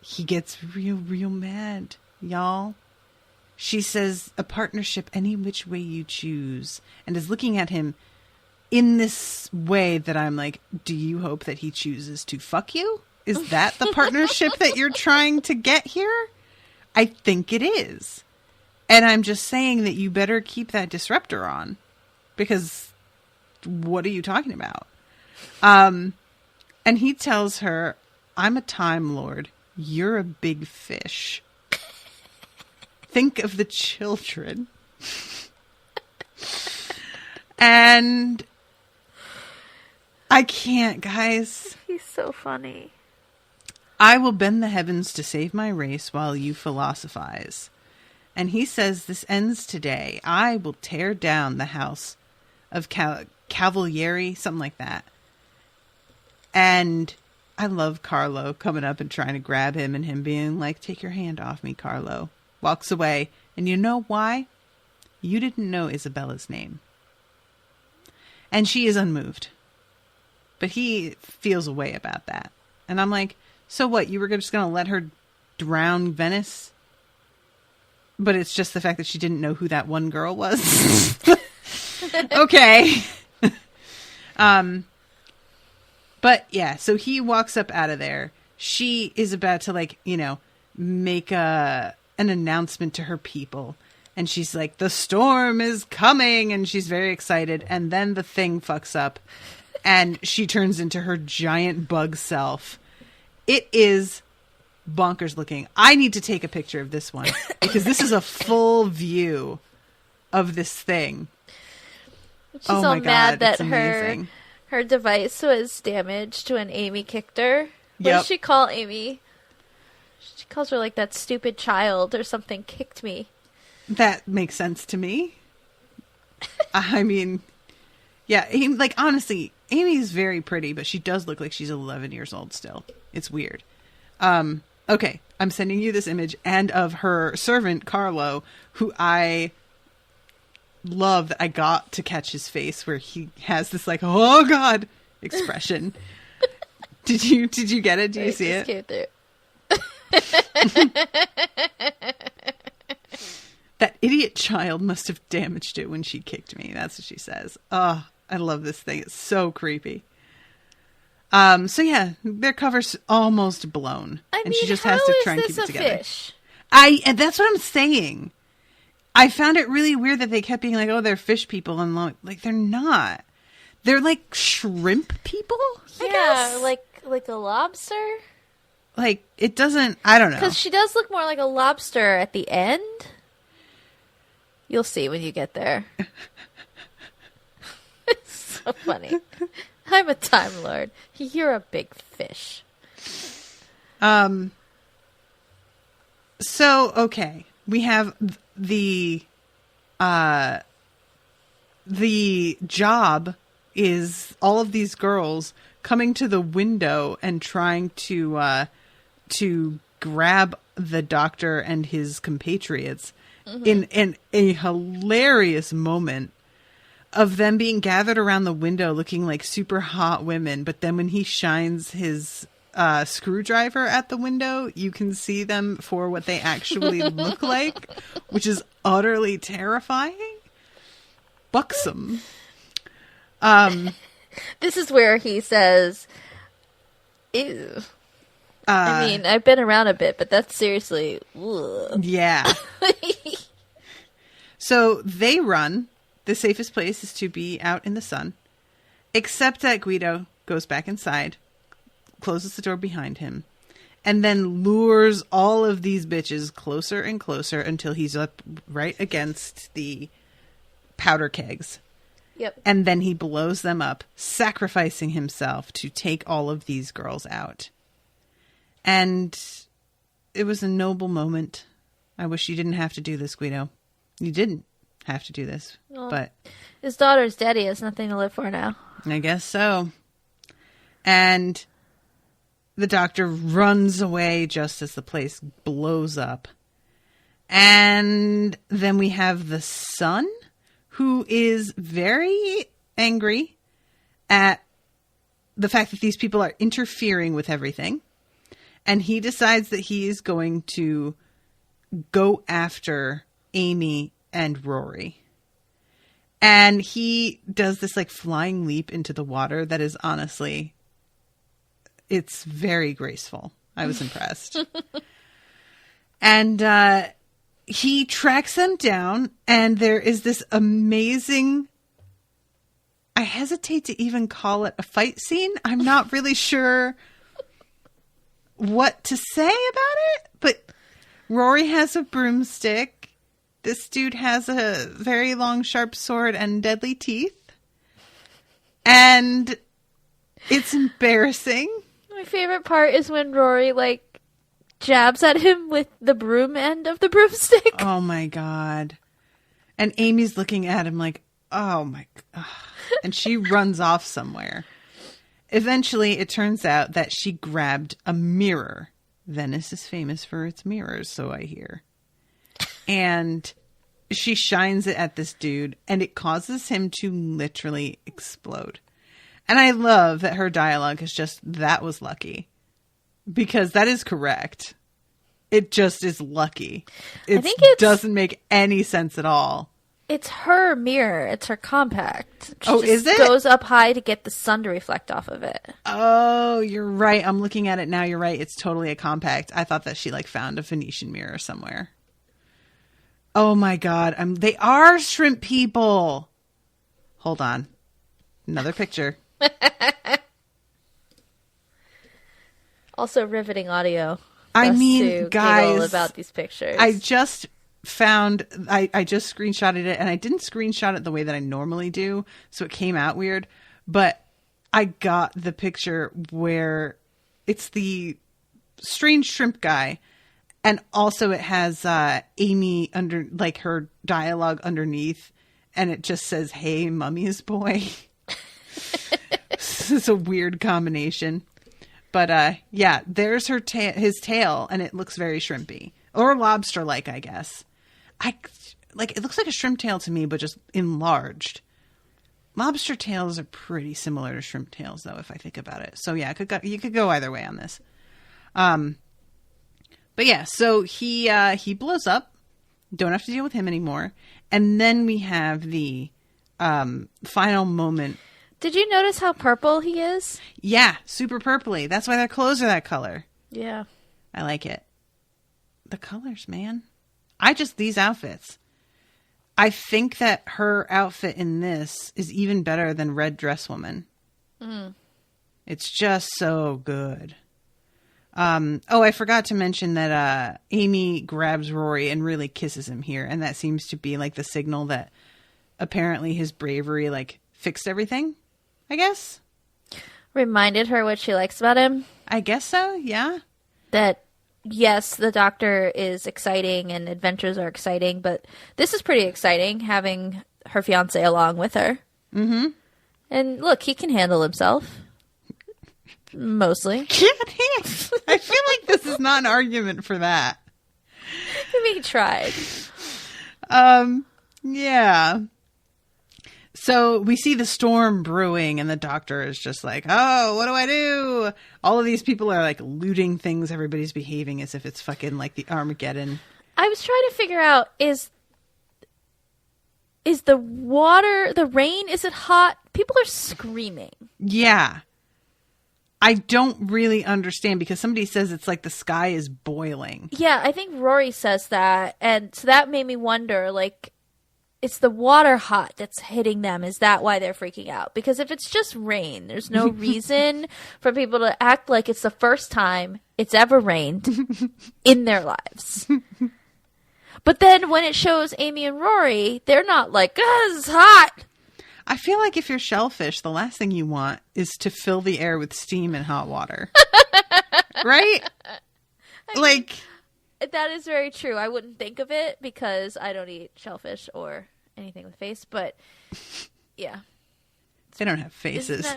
he gets real mad, y'all. She says, a partnership any which way you choose, and is looking at him in this way that I'm like, do you hope that he chooses to fuck you? Is that the partnership that you're trying to get here? I think it is. And I'm just saying that you better keep that disruptor on, because what are you talking about? And he tells her, I'm a Time Lord. You're a big fish. Think of the children. And I can't, guys. He's so funny. I will bend the heavens to save my race while you philosophize. And he says, this ends today. I will tear down the house of Cavalieri, something like that. And I love Carlo coming up and trying to grab him and him being like, take your hand off me, Carlo. Walks away. And you know why? You didn't know Isabella's name. And she is unmoved. But he feels a way about that. And I'm like, so what? You were just going to let her drown Venice? But it's just the fact that she didn't know who that one girl was. Okay. But yeah, so he walks up out of there. She is about to make an announcement to her people. And she's like, the storm is coming. And she's very excited. And then the thing fucks up. And she turns into her giant bug self. It is bonkers looking. I need to take a picture of this one. Because this is a full view of this thing. She's all mad that her device was damaged when Amy kicked her. What does she call Amy? She calls her like that stupid child or something kicked me. That makes sense to me. I mean, yeah, honestly, Amy's very pretty, but she does look like she's 11 years old still. It's weird. Okay, I'm sending you this image and of her servant, Carlo, who I love that I got to catch his face where he has this like, oh God expression. Did you get it? Do you see it? Came through. That idiot child must have damaged it when she kicked me. That's what she says. Oh, I love this thing. It's so creepy. So yeah, their cover's almost blown. And she just has to try and keep it together. Fish? And that's what I'm saying. I found it really weird that they kept being like, oh, they're fish people. And like, they're not. They're like shrimp people, I guess. like a lobster? Like, it doesn't, I don't know. Because she does look more like a lobster at the end. You'll see when you get there. It's so funny. I'm a Time Lord. You're a big fish. So, okay. We have the job is all of these girls coming to the window and trying to grab the doctor and his compatriots in a hilarious moment of them being gathered around the window looking like super hot women. But then when he shines his screwdriver at the window, you can see them for what they actually look like, which is utterly terrifying. Buxom. This is where he says, ew. I mean, I've been around a bit, but that's seriously, ugh. Yeah. So they run. The safest place is to be out in the sun, except that Guido goes back inside, closes the door behind him, and then lures all of these bitches closer and closer until he's up right against the powder kegs. Yep. And then he blows them up, sacrificing himself to take all of these girls out. And it was a noble moment. I wish you didn't have to do this, Guido. You didn't have to do this, but his daughter's dead. He has nothing to live for now. I guess so. And the doctor runs away just as the place blows up. And then we have the son, who is very angry at the fact that these people are interfering with everything. And he decides that he is going to go after Amy and Rory. And he does this like flying leap into the water that is honestly, it's very graceful. I was impressed. And he tracks them down, and there is this amazing, I hesitate to even call it a fight scene. I'm not really sure what to say about it, but Rory has a broomstick. This dude has a very long, sharp sword and deadly teeth. And it's embarrassing. My favorite part is when Rory, like, jabs at him with the broom end of the broomstick. Oh, my God. And Amy's looking at him like, oh, my God. And she runs off somewhere. Eventually, it turns out that she grabbed a mirror. Venice is famous for its mirrors, so I hear. And she shines it at this dude, and it causes him to literally explode. And I love that her dialogue is just, that was lucky. Because that is correct. It just is lucky. It doesn't make any sense at all. It's her mirror. It's her compact. She is it? Goes up high to get the sun to reflect off of it. Oh, you're right. I'm looking at it now. You're right. It's totally a compact. I thought that she like found a Venetian mirror somewhere. Oh my God. They are shrimp people. Hold on. Another picture. Also riveting audio. I mean, guys, about these pictures. I just found, I just screenshotted it, and I didn't screenshot it the way that I normally do, so it came out weird, but I got the picture where it's the strange shrimp guy, and also it has Amy under, like, her dialogue underneath, and it just says, "Hey, mummy's boy." This is a weird combination. But yeah, there's his tail, and it looks very shrimpy. Or lobster-like, I guess. It looks like a shrimp tail to me, but just enlarged. Lobster tails are pretty similar to shrimp tails, though, if I think about it. So yeah, you could go either way on this. But yeah, so he blows up. Don't have to deal with him anymore. And then we have the final moment. Did you notice how purple he is? Yeah, super purpley. That's why their clothes are that color. Yeah. I like it. The colors, man. These outfits. I think that her outfit in this is even better than Red Dress Woman. Mm. It's just so good. I forgot to mention that Amy grabs Rory and really kisses him here. And that seems to be like the signal that apparently his bravery like fixed everything, I guess. Reminded her what she likes about him. I guess so, yeah. That, yes, the doctor is exciting and adventures are exciting, but this is pretty exciting, having her fiance along with her. Mm-hmm. And look, he can handle himself. Mostly. I feel like this is not an argument for that. I mean, he tried. Yeah. So we see the storm brewing, and the doctor is just like, oh, what do I do? All of these people are like looting things. Everybody's behaving as if it's fucking like the Armageddon. I was trying to figure out, is the water, the rain, is it hot? People are screaming. Yeah. I don't really understand because somebody says it's like the sky is boiling. Yeah, I think Rory says that. And so that made me wonder, like, it's the water hot that's hitting them. Is that why they're freaking out? Because if it's just rain, there's no reason for people to act like it's the first time it's ever rained in their lives. But then when it shows Amy and Rory, they're not like, it's hot. I feel like if you're shellfish, the last thing you want is to fill the air with steam and hot water. Right? Like, that is very true. I wouldn't think of it because I don't eat shellfish or anything with face, but yeah. They don't have faces.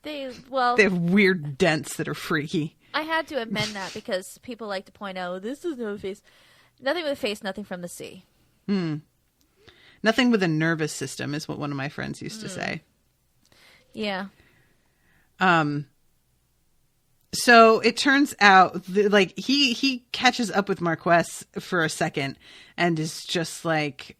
They have weird dents that are freaky. I had to amend that because people like to point out, this is no face. Nothing with a face, nothing from the sea. Nothing with a nervous system is what one of my friends used to say. Yeah. So it turns out like he catches up with Marquess for a second and is just like,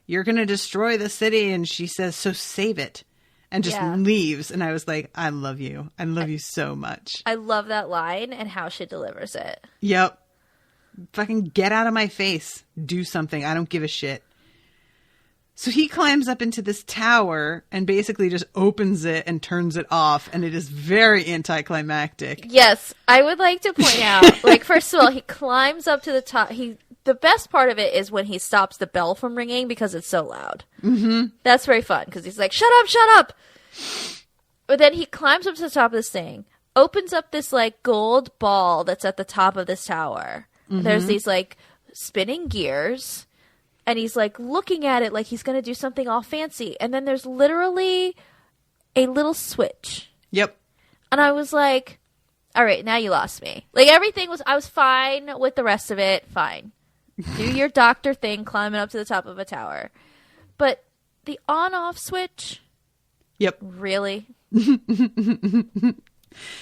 you're going to destroy the city. And she says, so save it. And just leaves. And I was like, I love you. I love you so much. I love that line and how she delivers it. Yep. Fucking get out of my face. Do something. I don't give a shit. So he climbs up into this tower and basically just opens it and turns it off. And it is very anticlimactic. Yes. I would like to point out, like, first of all, he climbs up to the top. The best part of it is when he stops the bell from ringing because it's so loud. Mm-hmm. That's very fun because he's like, shut up, shut up. But then he climbs up to the top of this thing, opens up this like gold ball that's at the top of this tower. Mm-hmm. There's these like spinning gears, and he's like looking at it like he's going to do something all fancy. And then there's literally a little switch. Yep. And I was like, all right, now you lost me. Like everything was, I was fine with the rest of it. Fine. Do your doctor thing, climbing up to the top of a tower. But the on-off switch? Yep. Really? You're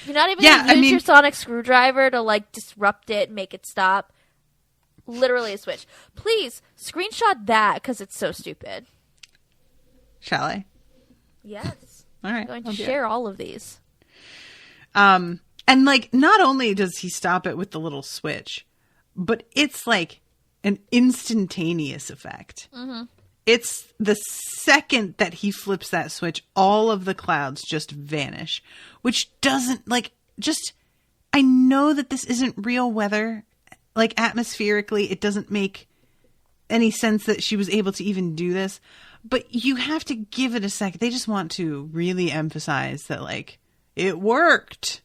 not even going to use your sonic screwdriver to, like, disrupt it, make it stop. Literally a switch. Please, screenshot that, because it's so stupid. Shall I? Yes. All right. I'm going to share all of these. And, like, not only does he stop it with the little switch, but it's, like, an instantaneous effect. Mm-hmm. It's the second that he flips that switch, all of the clouds just vanish, which doesn't, like, just, I know that this isn't real weather. Like, atmospherically, it doesn't make any sense that she was able to even do this, but you have to give it a second. They just want to really emphasize that, like, it worked,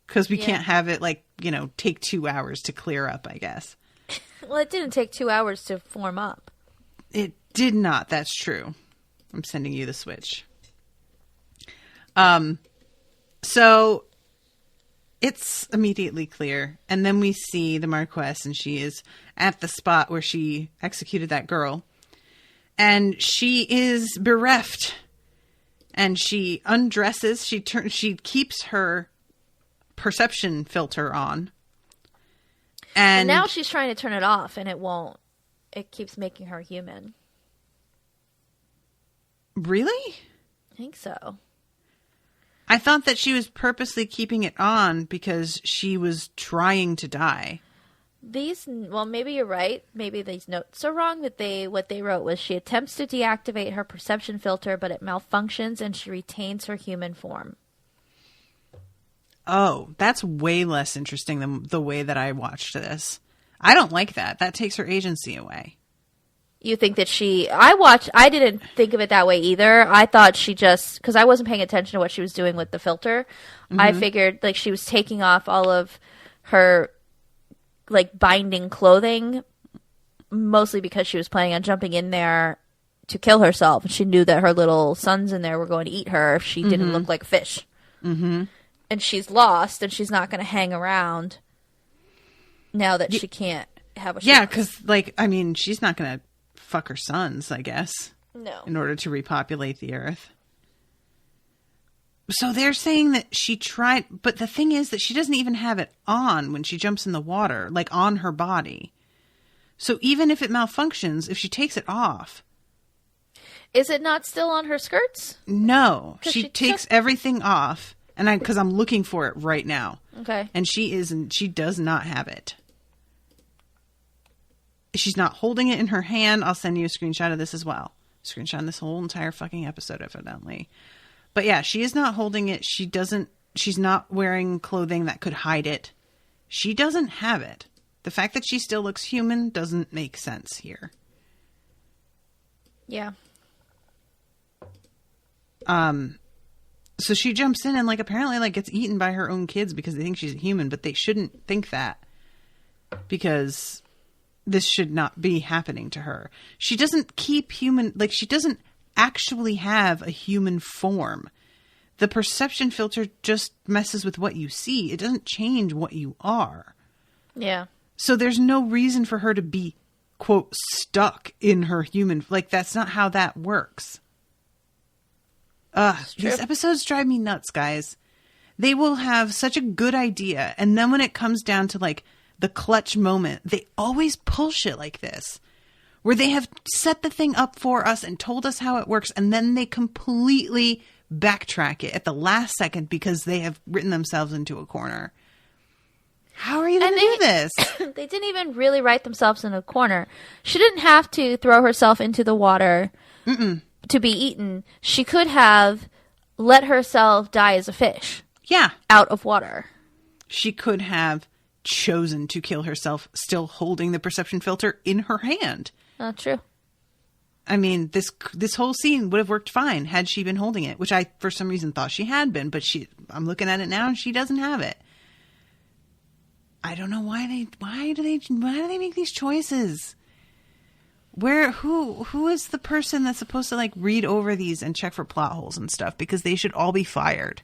because we can't have it, like, you know, take 2 hours to clear up, I guess. Well, it didn't take 2 hours to form up. It did not. That's true. I'm sending you the switch. So it's immediately clear. And then we see the Marquess, and she is at the spot where she executed that girl. And she is bereft. And she undresses. She keeps her perception filter on. And now she's trying to turn it off, and it won't. It keeps making her human. Really? I think so. I thought that she was purposely keeping it on because she was trying to die. Well, maybe you're right. Maybe these notes are wrong. That what they wrote was she attempts to deactivate her perception filter, but it malfunctions, and she retains her human form. Oh, that's way less interesting than the way that I watched this. I don't like that. That takes her agency away. You think that I didn't think of it that way either. I thought she just, because I wasn't paying attention to what she was doing with the filter. Mm-hmm. I figured like she was taking off all of her like binding clothing, mostly because she was planning on jumping in there to kill herself. And she knew that her little sons in there were going to eat her if she didn't look like a fish. Mm-hmm. And she's lost, and she's not going to hang around now that she can't have a shot. Yeah, because, like, I mean, she's not going to fuck her sons, I guess. No. In order to repopulate the earth. So they're saying that she tried, but the thing is that she doesn't even have it on when she jumps in the water, like on her body. So even if it malfunctions, if she takes it off. Is it not still on her skirts? No. She takes everything off. And because I'm looking for it right now. Okay. And she does not have it. She's not holding it in her hand. I'll send you a screenshot of this as well. Screenshot this whole entire fucking episode, evidently. But yeah, she is not holding it. She's not wearing clothing that could hide it. She doesn't have it. The fact that she still looks human doesn't make sense here. Yeah. So she jumps in and, like, apparently, like, gets eaten by her own kids because they think she's a human, but they shouldn't think that because this should not be happening to her. She doesn't keep human, like, she doesn't actually have a human form. The perception filter just messes with what you see. It doesn't change what you are. Yeah. So there's no reason for her to be, quote, stuck in her human, like, that's not how that works. These episodes drive me nuts, guys. They will have such a good idea, and then when it comes down to, like, the clutch moment, they always pull shit like this, where they have set the thing up for us and told us how it works, and then they completely backtrack it at the last second because they have written themselves into a corner. How are you going to do this? They didn't even really write themselves in a corner. She didn't have to throw herself into the water. To be eaten. She could have let herself die as a fish. Yeah. Out of water. She could have chosen to kill herself still holding the perception filter in her hand. True. I mean, this whole scene would have worked fine had she been holding it, which I, for some reason, thought she had been, but I'm looking at it now and she doesn't have it. I don't know why do they make these choices? Who is the person that's supposed to like read over these and check for plot holes and stuff? Because they should all be fired.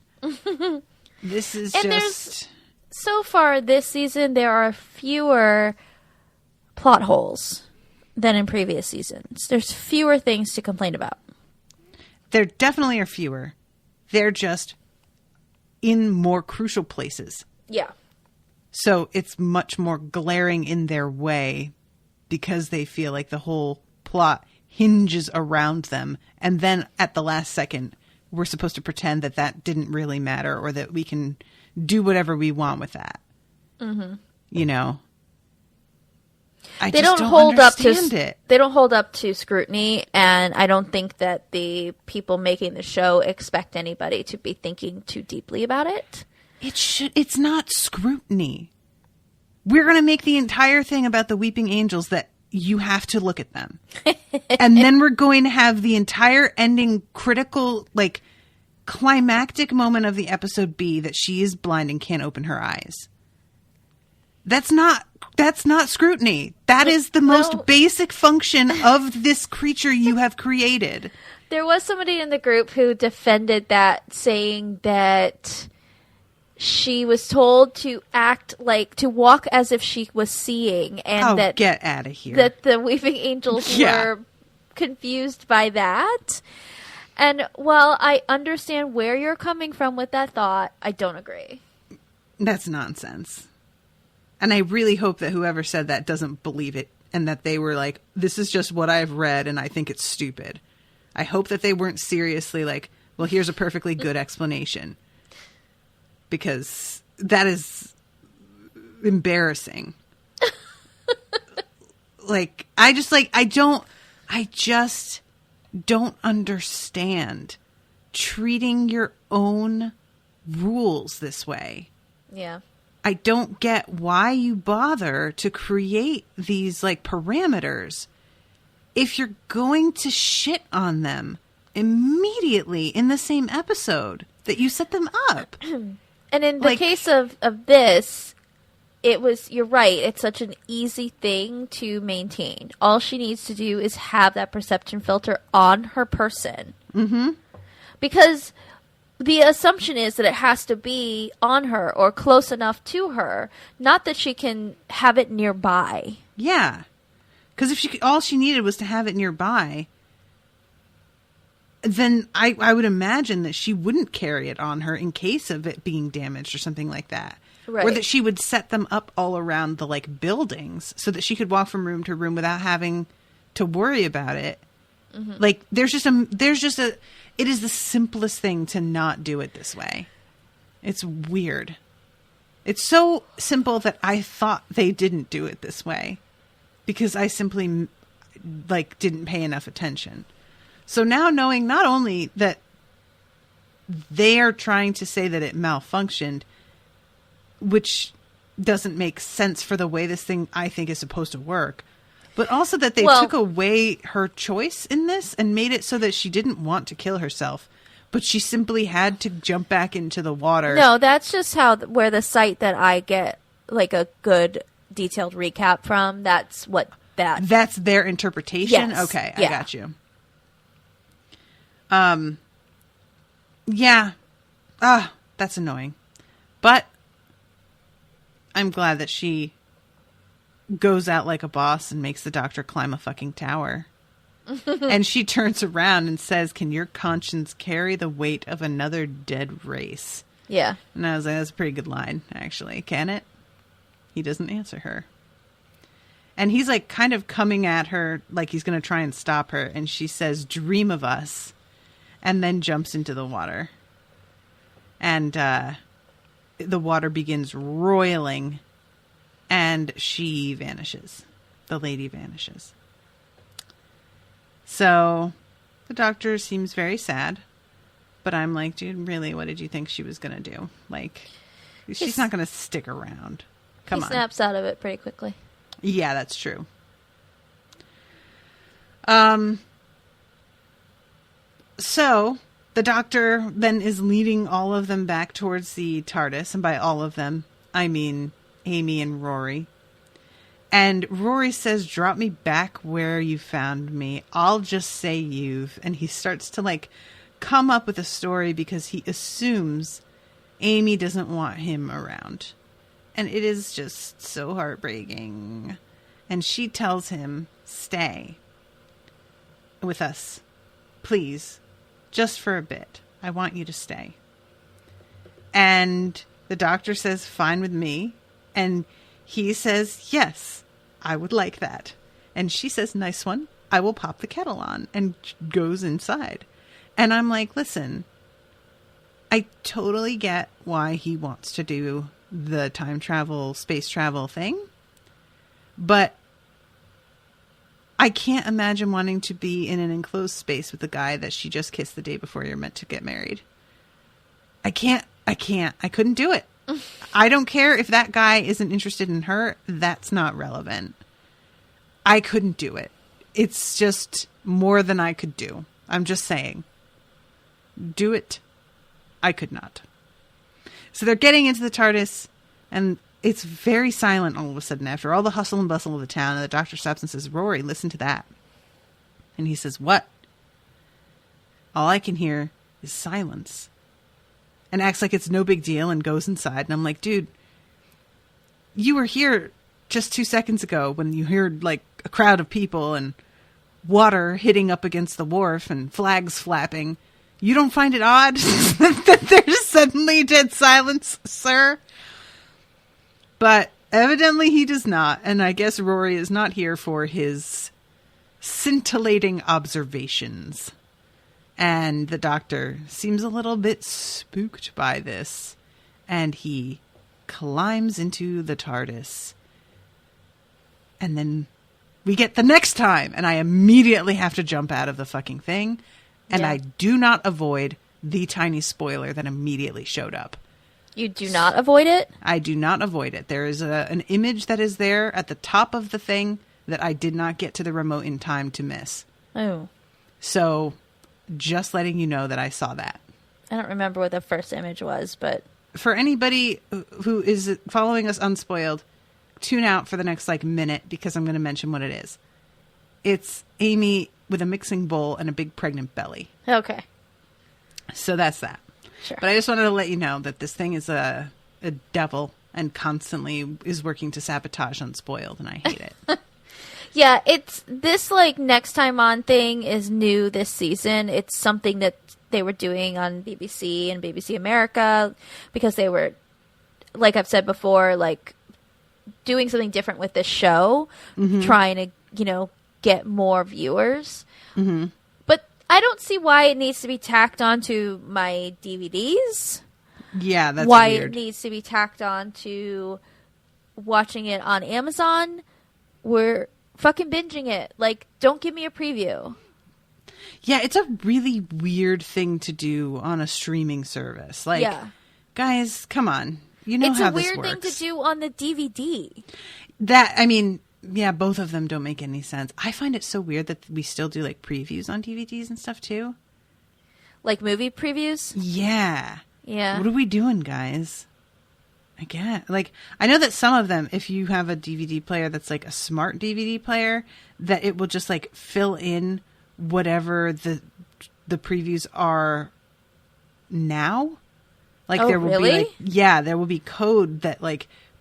This is just... So far this season, there are fewer plot holes than in previous seasons. There's fewer things to complain about. There definitely are fewer. They're just in more crucial places. Yeah. So it's much more glaring in their way because they feel like the whole plot hinges around them. And then at the last second, we're supposed to pretend that that didn't really matter or that we can do whatever we want with that. Mm-hmm. You know? They don't hold up to scrutiny, and I don't think that the people making the show expect anybody to be thinking too deeply about it. It's not scrutiny. We're going to make the entire thing about the weeping angels that you have to look at them. And then we're going to have the entire ending critical, like, climactic moment of the episode be that she is blind and can't open her eyes. That's not scrutiny. That is the most basic function of this creature you have created. There was somebody in the group who defended that, saying that she was told to walk as if she was seeing, and get out of here. That the weeping angels were confused by that. And while I understand where you're coming from with that thought, I don't agree. That's nonsense. And I really hope that whoever said that doesn't believe it and that they were like, this is just what I've read and I think it's stupid. I hope that they weren't seriously like, well, here's a perfectly good explanation. Because that is embarrassing. I just don't understand treating your own rules this way. Yeah. I don't get why you bother to create these like parameters if you're going to shit on them immediately in the same episode that you set them up. And in the case of this, you're right, it's such an easy thing to maintain. All she needs to do is have that perception filter on her person. Mm-hmm. Because the assumption is that it has to be on her or close enough to her, not that she can have it nearby. Yeah. Because if all she needed was to have it nearby, then I would imagine that she wouldn't carry it on her in case of it being damaged or something like that. Right. Or that she would set them up all around the like buildings so that she could walk from room to room without having to worry about it. Mm-hmm. Like it is the simplest thing to not do it this way. It's weird. It's so simple that I thought they didn't do it this way because I simply didn't pay enough attention. So now knowing not only that they are trying to say that it malfunctioned, which doesn't make sense for the way this thing I think is supposed to work, but also that they took away her choice in this and made it so that she didn't want to kill herself, but she simply had to jump back into the water. No, that's just where the site that I get like a good detailed recap from, that's their interpretation? Yes. Okay, I got you. Yeah. That's annoying. But I'm glad that she goes out like a boss and makes the doctor climb a fucking tower. And she turns around and says, "Can your conscience carry the weight of another dead race?" Yeah. And I was like, that's a pretty good line, actually. Can it? He doesn't answer her. And he's like kind of coming at her like he's going to try and stop her. And she says, "Dream of us." And then jumps into the water. And the water begins roiling. And she vanishes. The lady vanishes. So the doctor seems very sad. But I'm like, dude, really, what did you think she was going to do? Like, she's not going to stick around. Come on. He snaps out of it pretty quickly. Yeah, that's true. So the Doctor then is leading all of them back towards the TARDIS. And by all of them, I mean Amy and Rory. And Rory says, drop me back where you found me. I'll just say you've. And he starts to like come up with a story because he assumes Amy doesn't want him around. And it is just so heartbreaking. And she tells him, stay with us. Please. Just for a bit. I want you to stay. And the Doctor says, fine with me. And he says, yes, I would like that. And she says, nice one. I will pop the kettle on. And goes inside. And I'm like, listen, I totally get why he wants to do the time travel, space travel thing. But I can't imagine wanting to be in an enclosed space with a guy that she just kissed the day before you're meant to get married. I can't. I couldn't do it. I don't care if that guy isn't interested in her. That's not relevant. I couldn't do it. It's just more than I could do. I'm just saying. Do it. I could not. So they're getting into the TARDIS, and it's very silent all of a sudden after all the hustle and bustle of the town. And the Doctor stops and says, Rory, listen to that. And he says, what? All I can hear is silence. And acts like it's no big deal and goes inside. And I'm like, dude, you were here just 2 seconds ago when you heard like a crowd of people and water hitting up against the wharf and flags flapping. You don't find it odd that there's suddenly dead silence, sir? But evidently he does not. And I guess Rory is not here for his scintillating observations. And the Doctor seems a little bit spooked by this. And he climbs into the TARDIS. And then we get the next time. And I immediately have to jump out of the fucking thing. And yeah. I do not avoid the tiny spoiler that immediately showed up. You do not avoid it? I do not avoid it. There is an image that is there at the top of the thing that I did not get to the remote in time to miss. Oh. So, just letting you know that I saw that. I don't remember what the first image was, but... For anybody who is following us unspoiled, tune out for the next, minute, because I'm going to mention what it is. It's Amy with a mixing bowl and a big pregnant belly. Okay. So that's that. Sure. But I just wanted to let you know that this thing is a devil and constantly is working to sabotage Unspoiled, and I hate it. Yeah, it's this next time on thing is new this season. It's something that they were doing on BBC and BBC America because they were, like I've said before, doing something different with this show, trying to, get more viewers. Mm-hmm. But I don't see why it needs to be tacked onto my DVDs. Yeah, that's why weird. It needs to be tacked on to watching it on Amazon. We're fucking binging it. Don't give me a preview. Yeah, it's a really weird thing to do on a streaming service. Yeah. Guys, come on. You know how this works. It's a weird thing to do on the DVD. Yeah, both of them don't make any sense. I find it so weird that we still do previews on DVDs and stuff too. Movie previews? Yeah. Yeah. What are we doing, guys? I get I know that some of them, if you have a DVD player that's a smart DVD player, that it will just fill in whatever the previews are now. There will really? be there will be code that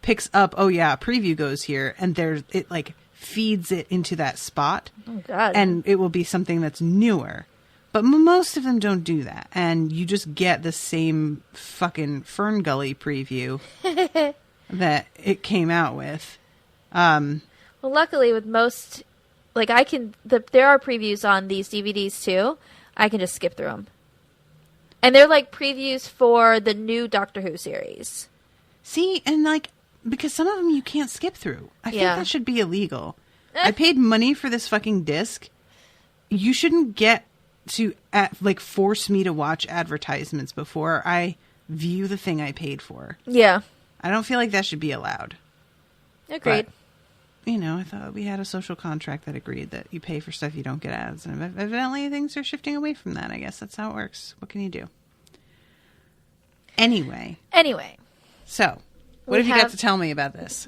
picks up, oh yeah, a preview goes here, and it feeds it into that spot. Oh god. And it will be something that's newer. But most of them don't do that. And you just get the same fucking Fern Gully preview that it came out with. Well, luckily with most, there are previews on these DVDs too. I can just skip through them. And they're previews for the new Doctor Who series. See, and because some of them you can't skip through. I think that should be illegal. I paid money for this fucking disc. You shouldn't get to force me to watch advertisements before I view the thing I paid for. Yeah. I don't feel like that should be allowed. Agreed. I thought we had a social contract that agreed that you pay for stuff you don't get ads. And evidently things are shifting away from that. I guess that's how it works. What can you do? Anyway. So, what have you got to tell me about this?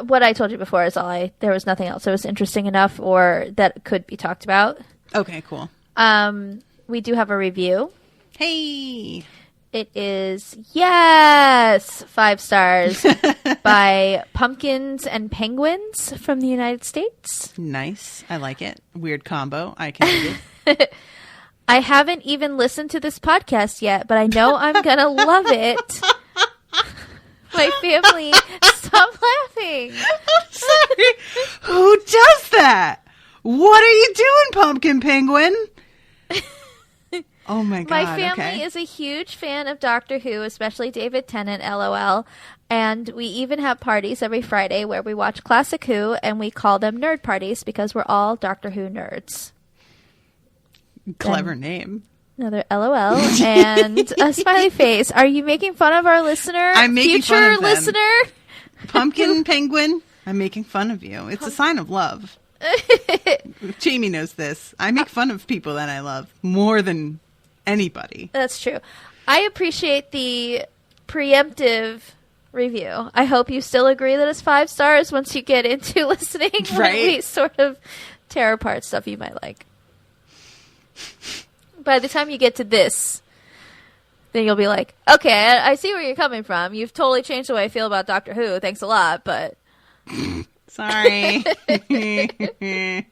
What I told you before is there was nothing else that was interesting enough or that could be talked about. Okay, cool. We do have a review. Hey! It is, 5 stars by Pumpkins and Penguins from the United States. Nice. I like it. Weird combo. I can dig it. I haven't even listened to this podcast yet, but I know I'm going to love it. My family, stop laughing. I'm sorry. Who does that? What are you doing, Pumpkin Penguin? Oh my God. My family is a huge fan of Doctor Who, especially David Tennant, LOL. And we even have parties every Friday where we watch Classic Who, and we call them nerd parties because we're all Doctor Who nerds. Clever name. Another LOL and a smiley face. Are you making fun of our listener? I'm making future fun of them. Listener? Pumpkin Penguin, I'm making fun of you. It's a sign of love. Jamie knows this. I make fun of people that I love more than anybody. That's true. I appreciate the preemptive review. I hope you still agree that it's 5 stars once you get into listening. Right. When we sort of tear apart stuff you might like. By the time you get to this, then you'll be like, okay, I see where you're coming from. You've totally changed the way I feel about Doctor Who. Thanks a lot, but... Sorry. I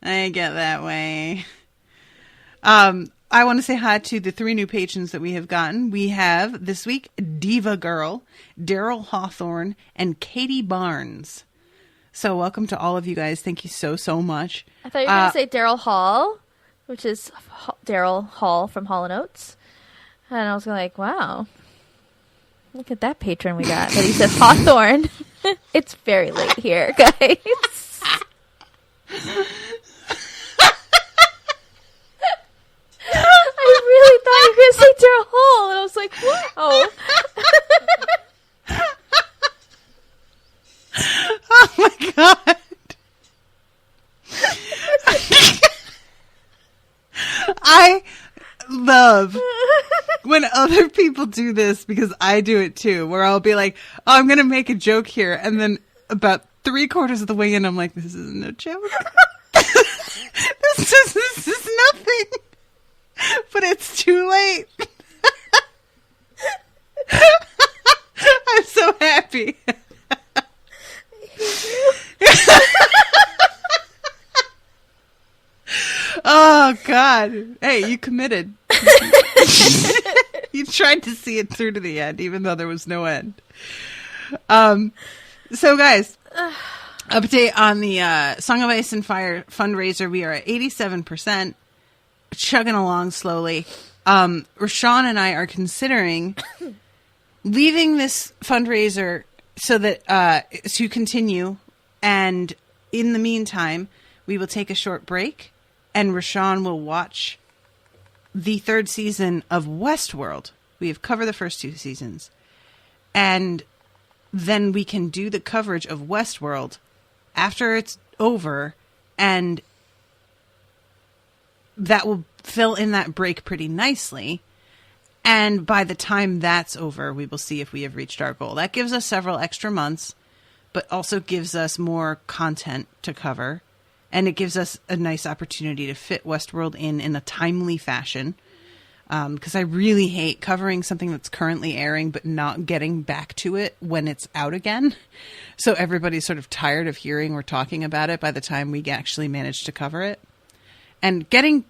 get that way. I want to say hi to the 3 new patrons that we have gotten. We have, this week, Diva Girl, Daryl Hawthorne, and Katie Barnes. So welcome to all of you guys. Thank you so much. I thought you were going to say Daryl Hall, which is Daryl Hall from Hall & Oates. And I was like, wow. Look at that patron we got. But he said Hawthorne. It's very late here, guys. I really thought you were going to say Daryl Hall. And I was like, wow. Oh my God. I love when other people do this because I do it too, where I'll be like, oh, I'm going to make a joke here. And then about 3/4 of the way in, I'm like, this isn't a joke. This is nothing. But it's too late. I'm so happy. Oh, God. Hey, you committed. You tried to see it through to the end, even though there was no end. So, guys, update on the Song of Ice and Fire fundraiser. We are at 87%, chugging along slowly. Rashawn and I are considering leaving this fundraiser so that to continue, and in the meantime, we will take a short break, and Rashawn will watch the 3rd season of Westworld. We have covered the first 2 seasons, and then we can do the coverage of Westworld after it's over, and that will fill in that break pretty nicely. And by the time that's over, we will see if we have reached our goal. That gives us several extra months, but also gives us more content to cover. And it gives us a nice opportunity to fit Westworld in a timely fashion. Because I really hate covering something that's currently airing, but not getting back to it when it's out again. So everybody's sort of tired of hearing or talking about it by the time we actually manage to cover it. And getting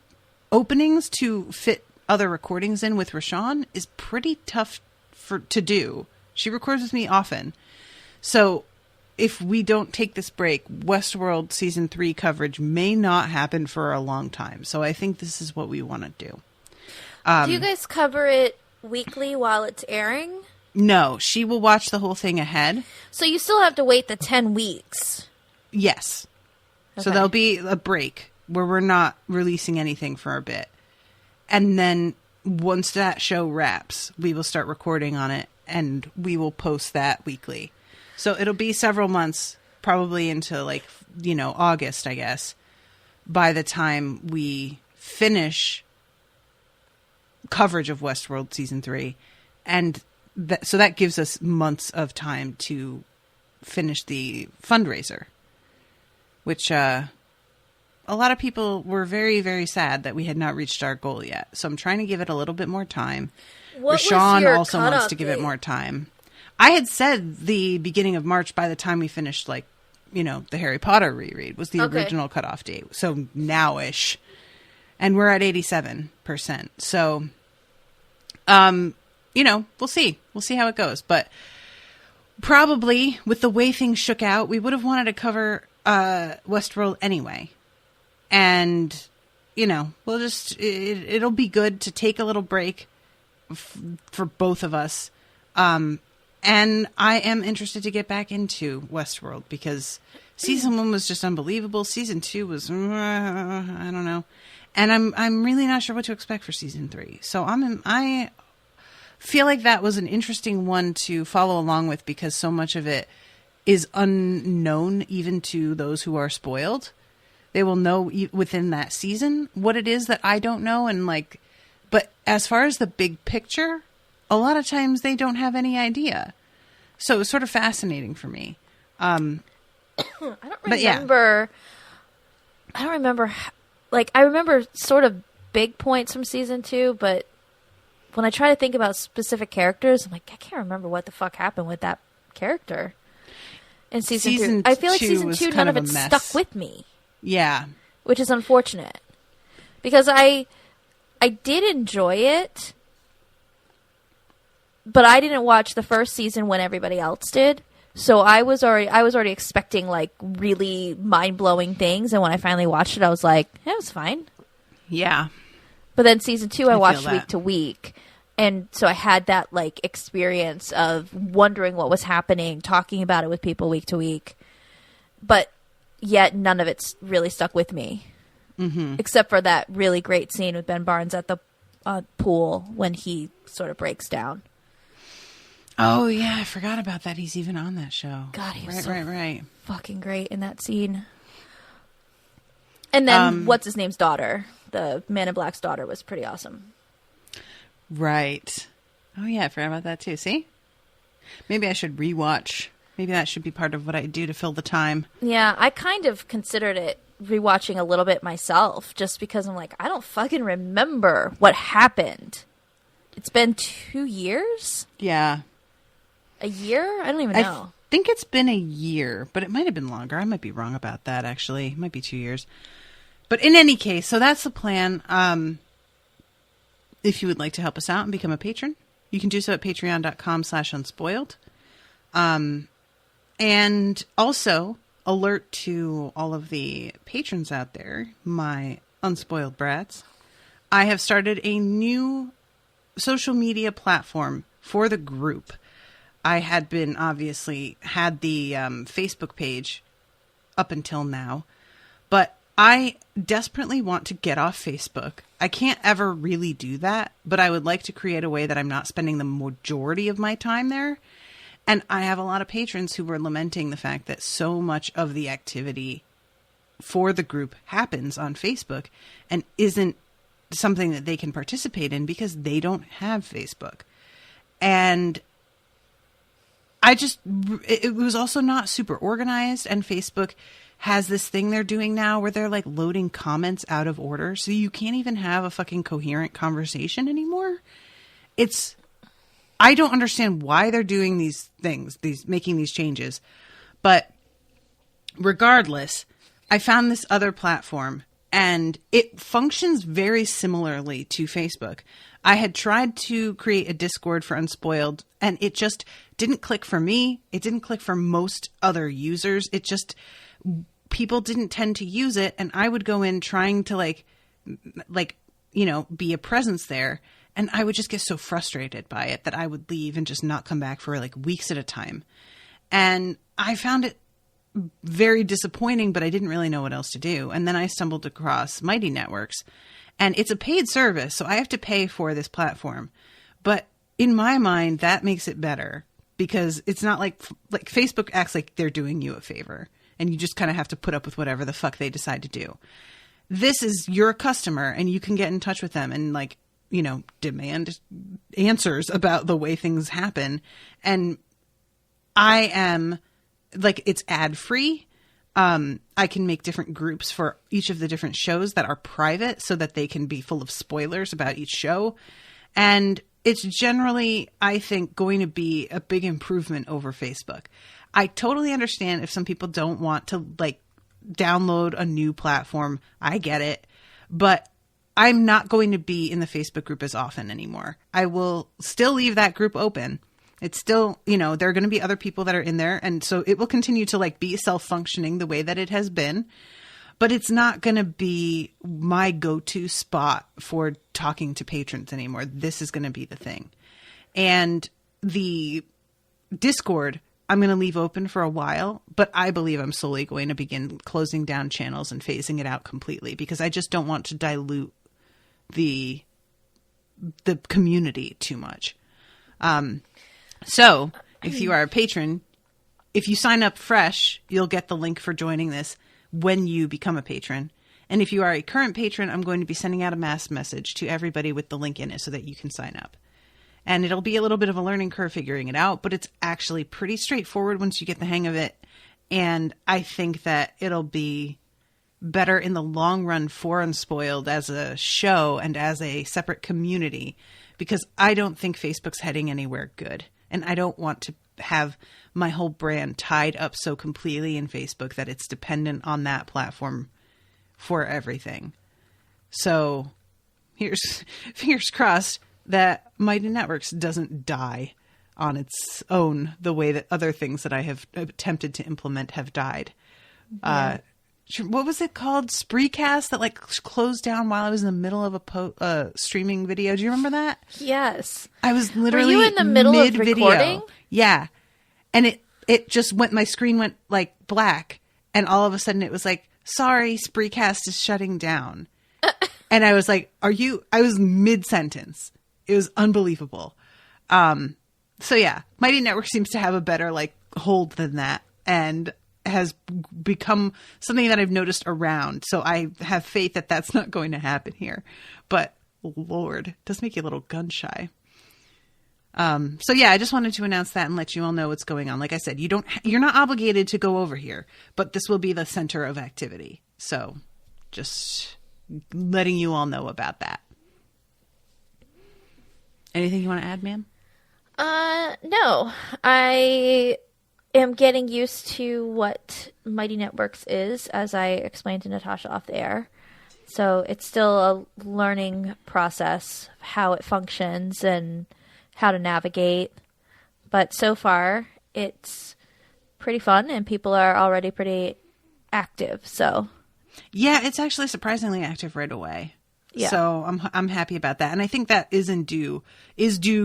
openings to fit other recordings in with Rashawn is pretty tough to do. She records with me often. So if we don't take this break, Westworld Season 3 coverage may not happen for a long time. So I think this is what we want to do. Do you guys cover it weekly while it's airing? No, she will watch the whole thing ahead. So you still have to wait the 10 weeks. Yes. Okay. So there'll be a break where we're not releasing anything for a bit. And then once that show wraps, we will start recording on it, and we will post that weekly. So it'll be several months probably into like, August, I guess, by the time we finish coverage of Westworld season 3. And so that gives us months of time to finish the fundraiser, which a lot of people were very, very sad that we had not reached our goal yet. So I'm trying to give it a little bit more time. Rashawn also wants to give it more time. I had said the beginning of March by the time we finished, like, the Harry Potter reread was the original cutoff date. So now-ish. And we're at 87%. So, we'll see. We'll see how it goes. But probably with the way things shook out, we would have wanted to cover Westworld anyway. And, we'll just, it'll be good to take a little break for both of us. And I am interested to get back into Westworld because season 1 was just unbelievable. Season 2 was, I don't know. And I'm really not sure what to expect for season 3. So I feel like that was an interesting one to follow along with because so much of it is unknown even to those who are spoiled. They will know within that season what it is that I don't know. And but as far as the big picture, a lot of times they don't have any idea. So it was sort of fascinating for me. I don't remember. I don't remember. I remember sort of big points from season 2, but when I try to think about specific characters, I'm like, I can't remember what the fuck happened with that character in season 3. I feel like season 2, none of it stuck with me. Yeah. Which is unfortunate. Because I did enjoy it, but I didn't watch the first season when everybody else did. So I was already expecting like really mind-blowing things, and when I finally watched it, I was like, it was fine. Yeah. But then season 2 I watched week to week. And so I had that like experience of wondering what was happening, talking about it with people week to week. But yet none of it's really stuck with me. Mm-hmm. Except for that really great scene with Ben Barnes at the pool when he sort of breaks down. Oh, yeah. I forgot about that. He's even on that show. God, he was right. Fucking great in that scene. And then what's his name's daughter? The Man in Black's daughter was pretty awesome. Right. Oh, yeah. I forgot about that, too. See? Maybe I should rewatch. Maybe that should be part of what I do to fill the time. Yeah, I kind of considered it rewatching a little bit myself just because I'm like, I don't fucking remember what happened. It's been 2 years? Yeah. A year? I don't even know. I think it's been a year, but it might have been longer. I might be wrong about that, actually. It might be 2 years. But in any case, so that's the plan. If you would like to help us out and become a patron, you can do so at patreon.com/unspoiled. And also, alert to all of the patrons out there, my unspoiled brats. I have started a new social media platform for the group. I had the Facebook page up until now, but I desperately want to get off Facebook. I can't ever really do that, but I would like to create a way that I'm not spending the majority of my time there. And I have a lot of patrons who were lamenting the fact that so much of the activity for the group happens on Facebook and isn't something that they can participate in because they don't have Facebook. And it was also not super organized, and Facebook has this thing they're doing now where they're like loading comments out of order. So you can't even have a fucking coherent conversation anymore. I don't understand why they're doing these things, making these changes. But regardless, I found this other platform and it functions very similarly to Facebook. I had tried to create a Discord for Unspoiled and it just didn't click for me. It didn't click for most other users. People didn't tend to use it, and I would go in trying to be a presence there, and I would just get so frustrated by it that I would leave and just not come back for like weeks at a time. And I found it very disappointing, but I didn't really know what else to do. And then I stumbled across Mighty Networks, and it's a paid service, so I have to pay for this platform. But in my mind, that makes it better because it's not like Facebook acts like they're doing you a favor. and you just kind of have to put up with whatever the fuck they decide to do. This is your customer, and you can get in touch with them and, like, you know, demand answers about the way things happen. And I am, like, it's ad free. I can make different groups for each of the different shows that are private so that they can be full of spoilers about each show. And it's generally, I think, going to be a big improvement over Facebook. I totally understand if some people don't want to, like, download a new platform. I get it. But I'm not going to be in the Facebook group as often anymore. I will still leave that group open. It's still, you know, there are going to be other people that are in there. And so it will continue to, like, be self-functioning the way that it has been. But it's not going to be my go-to spot for talking to patrons anymore. This is going to be the thing. And the Discord, I'm going to leave open for a while. But I believe I'm slowly going to begin closing down channels and phasing it out completely. Because I just don't want to dilute the community too much. So, if you are a patron, if you sign up fresh, you'll get the link for joining this when you become a patron. And if you are a current patron, I'm going to be sending out a mass message to everybody with the link in it so that you can sign up. And it'll be a little bit of a learning curve figuring it out, but it's actually pretty straightforward once you get the hang of it. And I think that it'll be better in the long run for Unspoiled as a show and as a separate community, because I don't think Facebook's heading anywhere good. And I don't want to have my whole brand tied up so completely in Facebook that it's dependent on that platform for everything. So here's fingers crossed that Mighty Networks doesn't die on its own the way that other things that I have attempted to implement have died. Yeah. What was it called? Spreecast that, like, closed down while I was in the middle of a streaming video. Do you remember that? Yes. I was literally Were you in the middle of recording? Yeah. And it just went, my screen went, like, black. And all of a sudden it was like, sorry, Spreecast is shutting down. And I was like, I was mid-sentence. It was unbelievable. So yeah, Mighty Network seems to have a better, like, hold than that. And has become something that I've noticed around. So I have faith that that's not going to happen here. But Lord, it does make you a little gun shy. So yeah, I just wanted to announce that and let you all know what's going on. Like I said, you're not obligated to go over here, but this will be the center of activity. So just letting you all know about that. Anything you want to add, ma'am? No, I am getting used to what Mighty Networks is, as I explained to Natasha off the air. So it's still a learning process, how it functions and how to navigate. But so far, it's pretty fun, and people are already pretty active. So yeah, it's actually surprisingly active right away. Yeah. So I'm happy about that, and I think that is due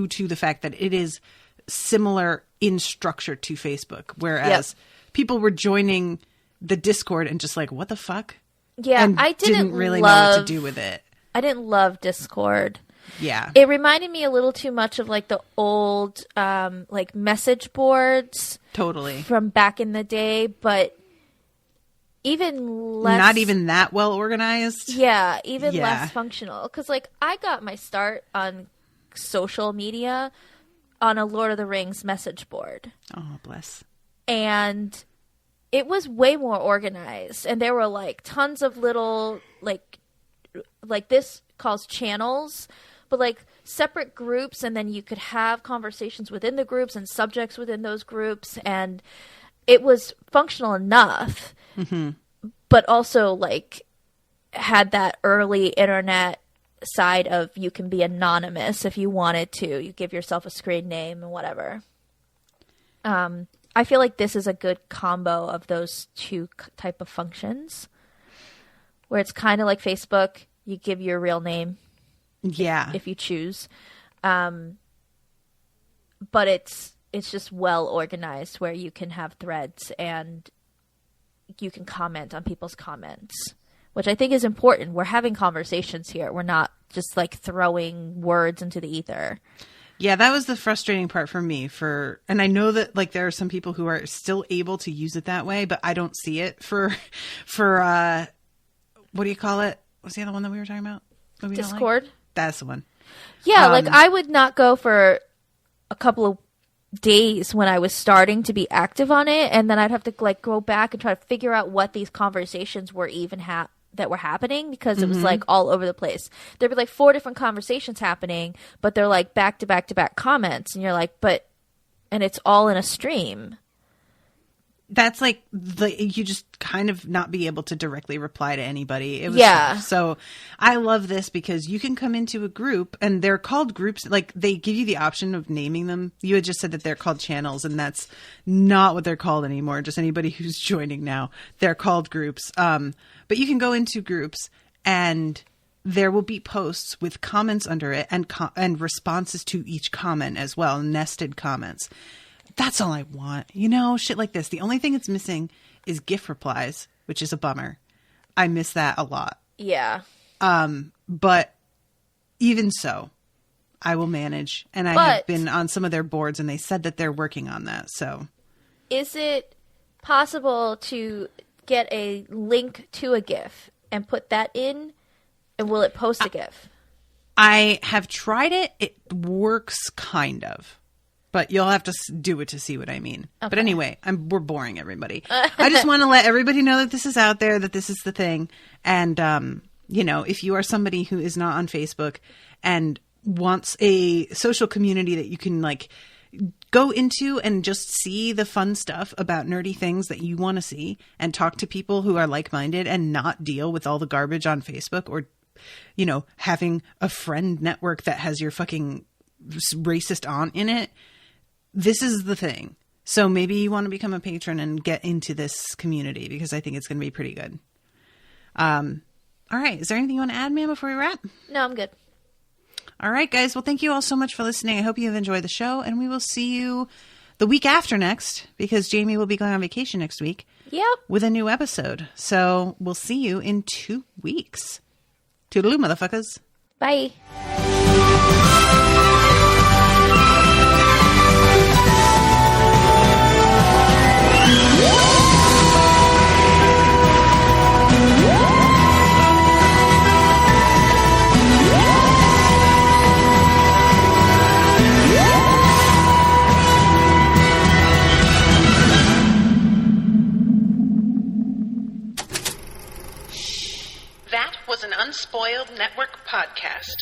to the fact that it is similar in structure to Facebook, whereas people were joining the Discord and just like, what the fuck? Yeah, and I didn't really know what to do with it. I didn't love Discord. Yeah. It reminded me a little too much of, like, the old like message boards. Totally. From back in the day, but even less, not even that well organized. Yeah, even less functional. Because, like, I got my start on social media on a Lord of the Rings message board. Oh, bless. And it was way more organized. And there were, like, tons of little, like this calls channels, but, like, separate groups. And then you could have conversations within the groups and subjects within those groups. And it was functional enough, but also, like, had that early internet side of you can be anonymous if you wanted to. You give yourself a screen name and whatever. I feel like this is a good combo of those two type of functions, where it's kind of like Facebook. You give your real name, if you choose, but it's just well organized, where you can have threads and you can comment on people's comments, which I think is important. We're having conversations here. We're not just, like, throwing words into the ether. Yeah, that was the frustrating part for me. And I know that like there are some people who are still able to use it that way, but I don't see it for what do you call it? What's the other one that we were talking about? Discord? Like? That's the one. Yeah, like I would not go for a couple of days when I was starting to be active on it, and then I'd have to like go back and try to figure out what these conversations were even that were happening, because it was like all over the place. There'd be like 4 different conversations happening, but they're like back to back to back comments, and you're like, and it's all in a stream. That's like you just kind of not be able to directly reply to anybody. It was tough. So I love this because you can come into a group, and they're called groups. Like they give you the option of naming them. You had just said that they're called channels, and that's not what they're called anymore. Just anybody who's joining now, they're called groups. But you can go into groups, and there will be posts with comments under it and responses to each comment as well, nested comments. That's all I want. Shit like this. The only thing it's missing is GIF replies, which is a bummer. I miss that a lot. Yeah. But even so, I will manage. And I have been on some of their boards, and they said that they're working on that. So, is it possible to get a link to a GIF and put that in? And will it post a GIF? I have tried it. It works kind of. But you'll have to do it to see what I mean. Okay. But anyway, we're boring everybody. I just want to let everybody know that this is out there, that this is the thing. And, if you are somebody who is not on Facebook and wants a social community that you can like go into and just see the fun stuff about nerdy things that you want to see and talk to people who are like-minded and not deal with all the garbage on Facebook or, having a friend network that has your fucking racist aunt in it. This is the thing. So maybe you want to become a patron and get into this community because I think it's going to be pretty good. All right. Is there anything you want to add, ma'am, before we wrap? No, I'm good. All right, guys. Well, thank you all so much for listening. I hope you have enjoyed the show, and we will see you the week after next because Jamie will be going on vacation next week. Yep. With a new episode. So we'll see you in 2 weeks. Toodaloo, motherfuckers. Bye. That was an Unspoiled Network podcast.